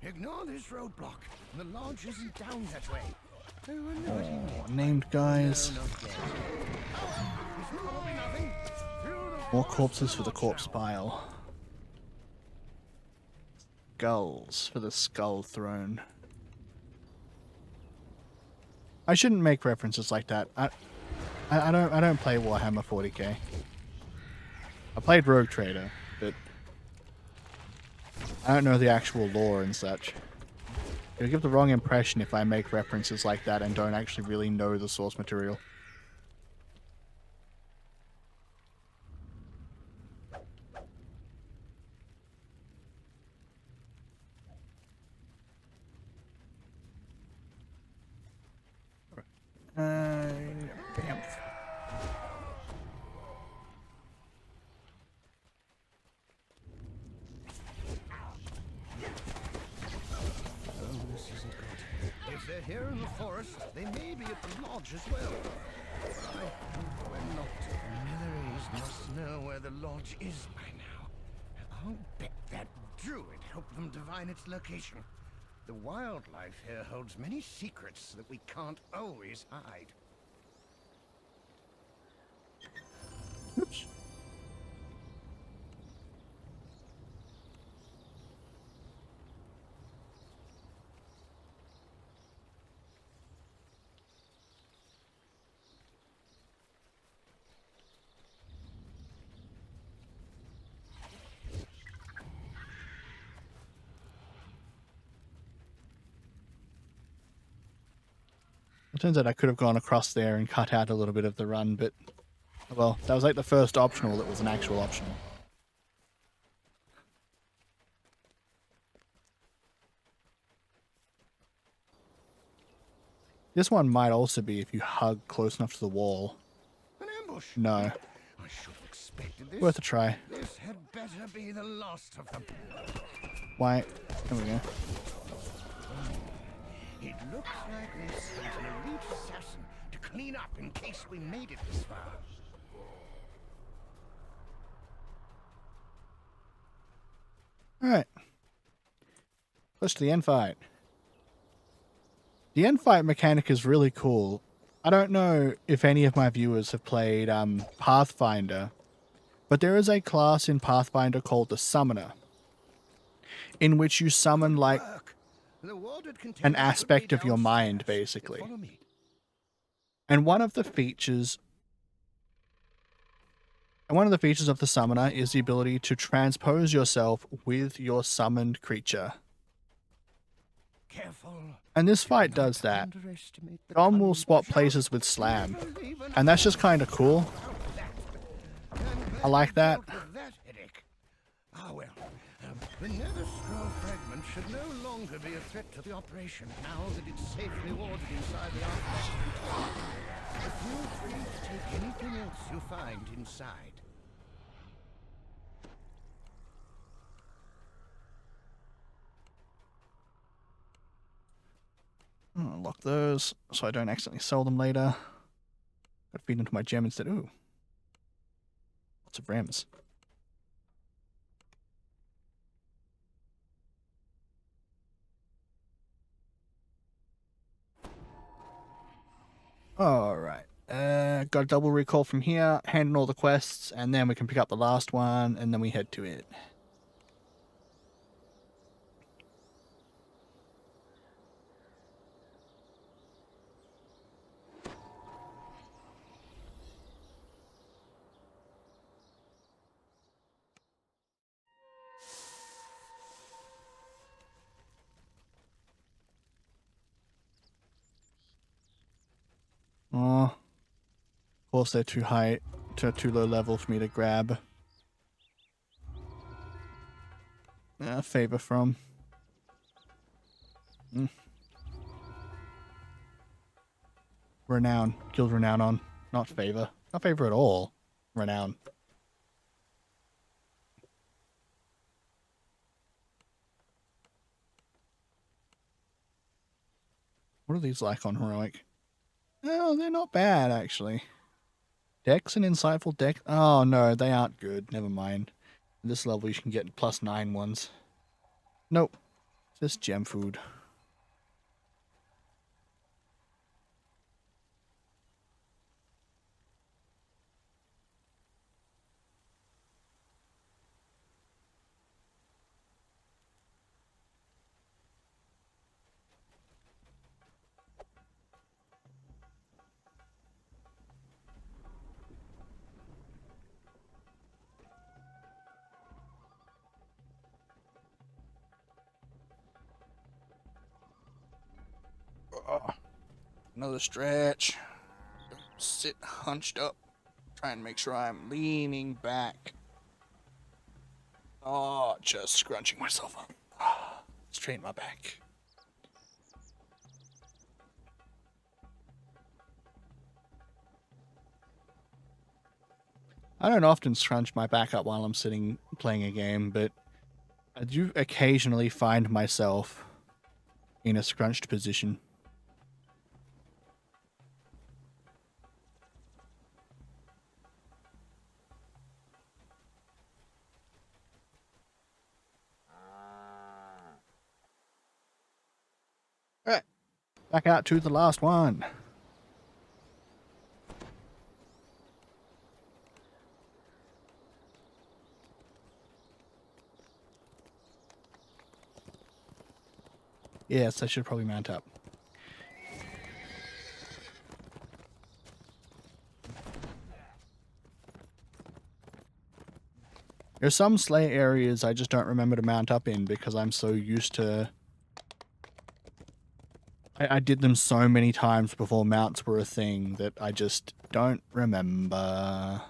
Ignore this roadblock. The lodge isn't down that way. I wonder what he meant. Named guys. No, not yet. Oh, it's probably nothing. Through the More corpses for the corpse pile. Skulls for the skull throne. I shouldn't make references like that. I don't play Warhammer 40k. I played Rogue Trader, but I don't know the actual lore and such. It'll give the wrong impression if I make references like that and don't actually really know the source material. Bam. This isn't good. If they're here in the forest, they may be at the lodge as well. I hope we're not. Milleries must know where the lodge is by now. I'll bet that druid helped them divine its location. The wildlife here holds many secrets that we can't always hide. Oops. It turns out I could have gone across there and cut out a little bit of the run, but well, that was like the first optional that was an actual optional. This one might also be if you hug close enough to the wall. An ambush? No. I should have expected this. Worth a try. This had better be the last of them. Why? There we go. It looks like they sent an elite assassin to clean up in case we made it this far. Alright. Let's to the end fight. The end fight mechanic is really cool. I don't know if any of my viewers have played Pathfinder, but there is a class in Pathfinder called the Summoner, in which you summon like an aspect of your mind, basically. And one of the features of the Summoner is the ability to transpose yourself with your summoned creature. Careful. And this fight does that. Dom will swap places with Slam, and that's just kind of cool. I like that. Ah, well, the Nether Scroll fragment should no longer be a threat to the operation now that it's safely warded inside the artifact. Feel free to take anything else you find inside. I'll lock those so I don't accidentally sell them later. Gotta feed into my gem instead. Ooh. Lots of Rems. Alright. Got a double recall from here, hand in all the quests, and then we can pick up the last one, and then we head to it. Oh, of course they're too high, too low level for me to grab. Favor from. Renown. Guild Renown on. Not favor. Not favor at all. Renown. What are these like on Heroic? Oh, they're not bad, actually. Dex and Insightful Dex. Oh, no, they aren't good. Never mind. At this level, you can get +9 ones. Nope. Just gem food. Another stretch. Sit hunched up. Try and make sure I'm leaning back. Oh, just scrunching myself up. Straighten my back. I don't often scrunch my back up while I'm sitting playing a game, but I do occasionally find myself in a scrunched position. Alright, back out to the last one. Yes, I should probably mount up. There's some slay areas I just don't remember to mount up in because I'm so used to... I did them so many times before mounts were a thing that I just don't remember.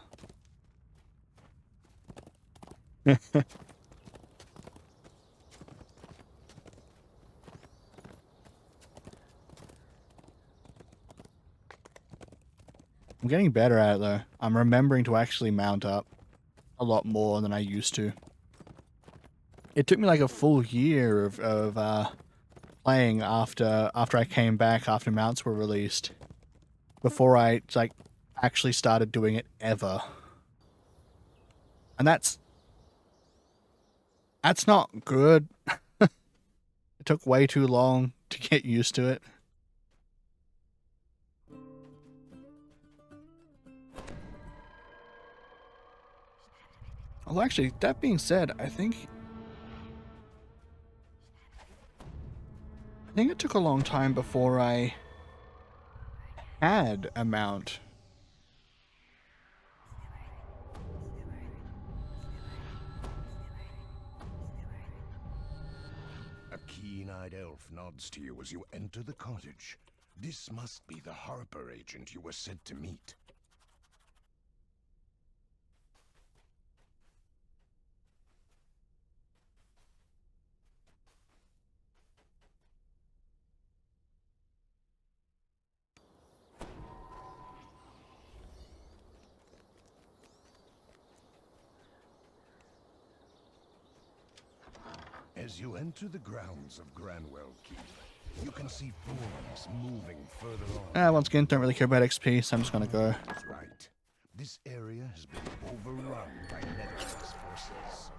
I'm getting better at it though. I'm remembering to actually mount up a lot more than I used to. It took me like a full year of playing after I came back after mounts were released before I like actually started doing it ever. And that's not good. It took way too long to get used to it. Well, actually, that being said, I think it took a long time before I had a mount. A keen-eyed elf nods to you as you enter the cottage. This must be the Harper agent you were sent to meet. As you enter the grounds of Granwell Keep, you can see forms moving further on. Once again, don't really care about XP, so I'm just gonna go. That's right. This area has been overrun by Netherlands forces.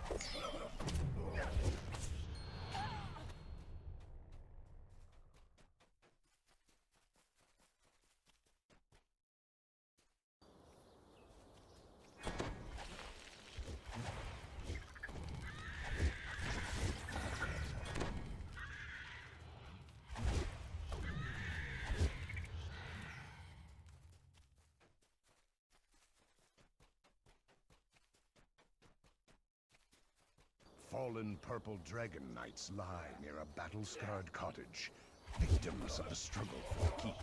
Fallen purple dragon knights lie near a battle-scarred cottage, victims of the struggle for the keep.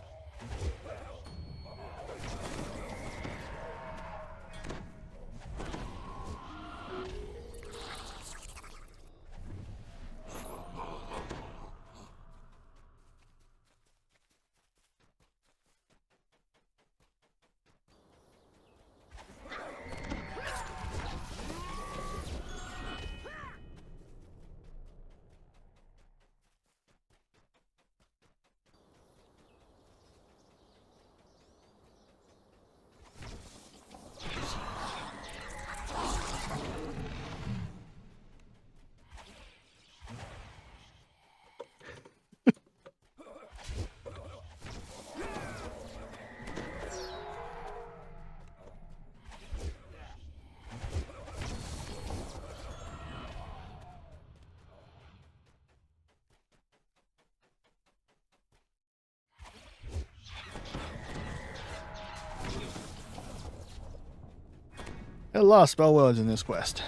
There are a lot of spell words in this quest.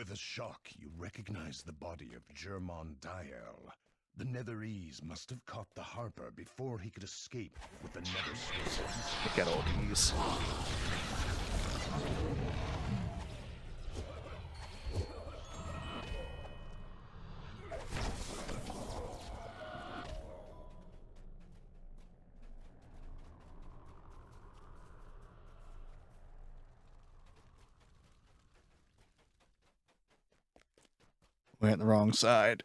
With a shock, you recognize the body of Germon Diel. The Netherese must have caught the Harper before he could escape with the Nether Scroll. Look at all these. Went the wrong side.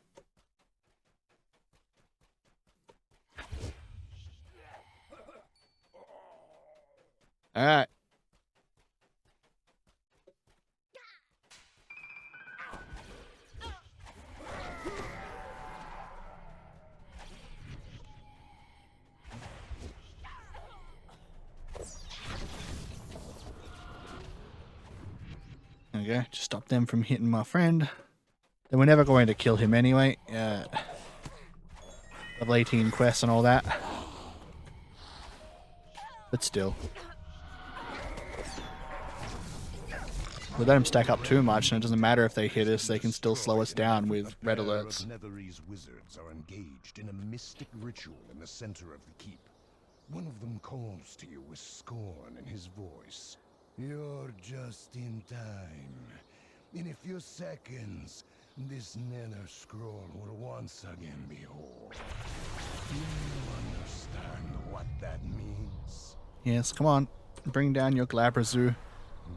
All right. There we go. Just stop them from hitting my friend. Then we're never going to kill him anyway. Level 18 quests and all that. But still. We let them stack up too much, and it doesn't matter if they hit us, they can still slow us down with red alerts. Netherese wizards are engaged in a mystic ritual in the center of the keep. One of them calls to you with scorn in his voice. You're just in time. In a few seconds, this Nether Scroll will once again be whole. Do you understand what that means? Yes, come on. Bring down your Glabrazoo.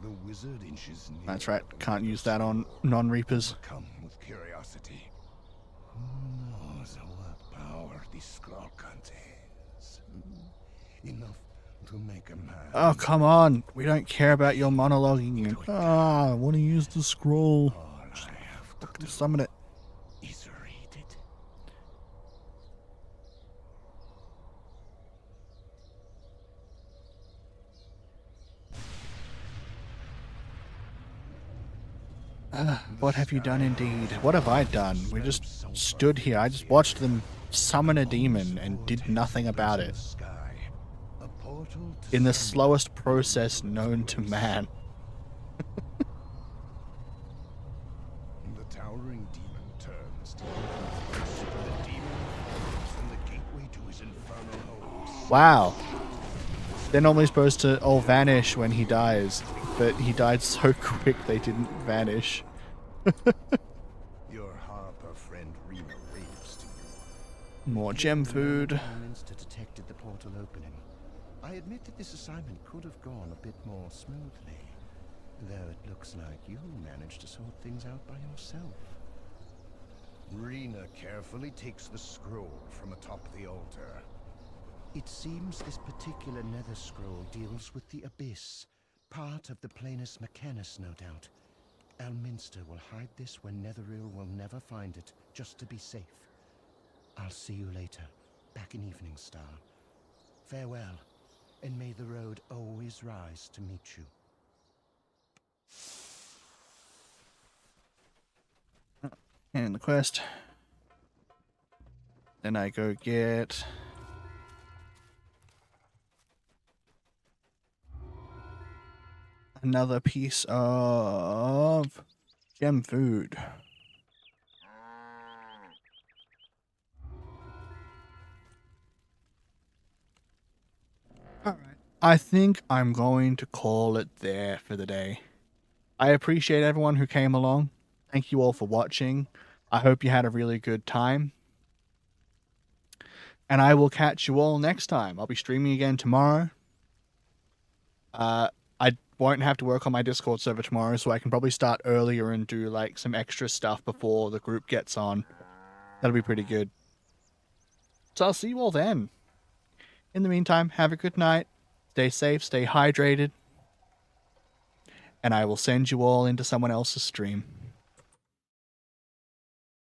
The wizard inches near. That's right. Can't use that on non-reapers. Come with curiosity. Who knows what power this scroll contains? Enough to make a man. Oh, come on. We don't care about your monologuing. I want to use the scroll. All I have to Just summon it. is read it. What have you done indeed? What have I done? We just stood here. I just watched them summon a demon and did nothing about it. In the slowest process known to man. The towering demon turns to the demon from the gateway to his infernal host. Wow. They're normally supposed to all vanish when he dies, but he died so quick they didn't vanish. Your Harper friend Rima raves to you. More gem food. Minster detected the portal opening. I admit that this assignment could have gone a bit more smoothly, though it looks like you managed to sort things out by yourself. Rena carefully takes the scroll from atop the altar. It seems this particular nether scroll deals with the abyss, part of the Planus Mechanus, no doubt. Elminster will hide this when Netheril will never find it, just to be safe. I'll see you later, back in Evening Star. Farewell, and may the road always rise to meet you. And the quest. Then I go get another piece of gem food. Alright. I think I'm going to call it there for the day. I appreciate everyone who came along. Thank you all for watching. I hope you had a really good time. And I will catch you all next time. I'll be streaming again tomorrow. I won't have to work on my Discord server tomorrow, so I can probably start earlier and do like some extra stuff before the group gets on. That'll be pretty good. So I'll see you all then. In the meantime, have a good night. Stay safe, stay hydrated. And I will send you all into someone else's stream.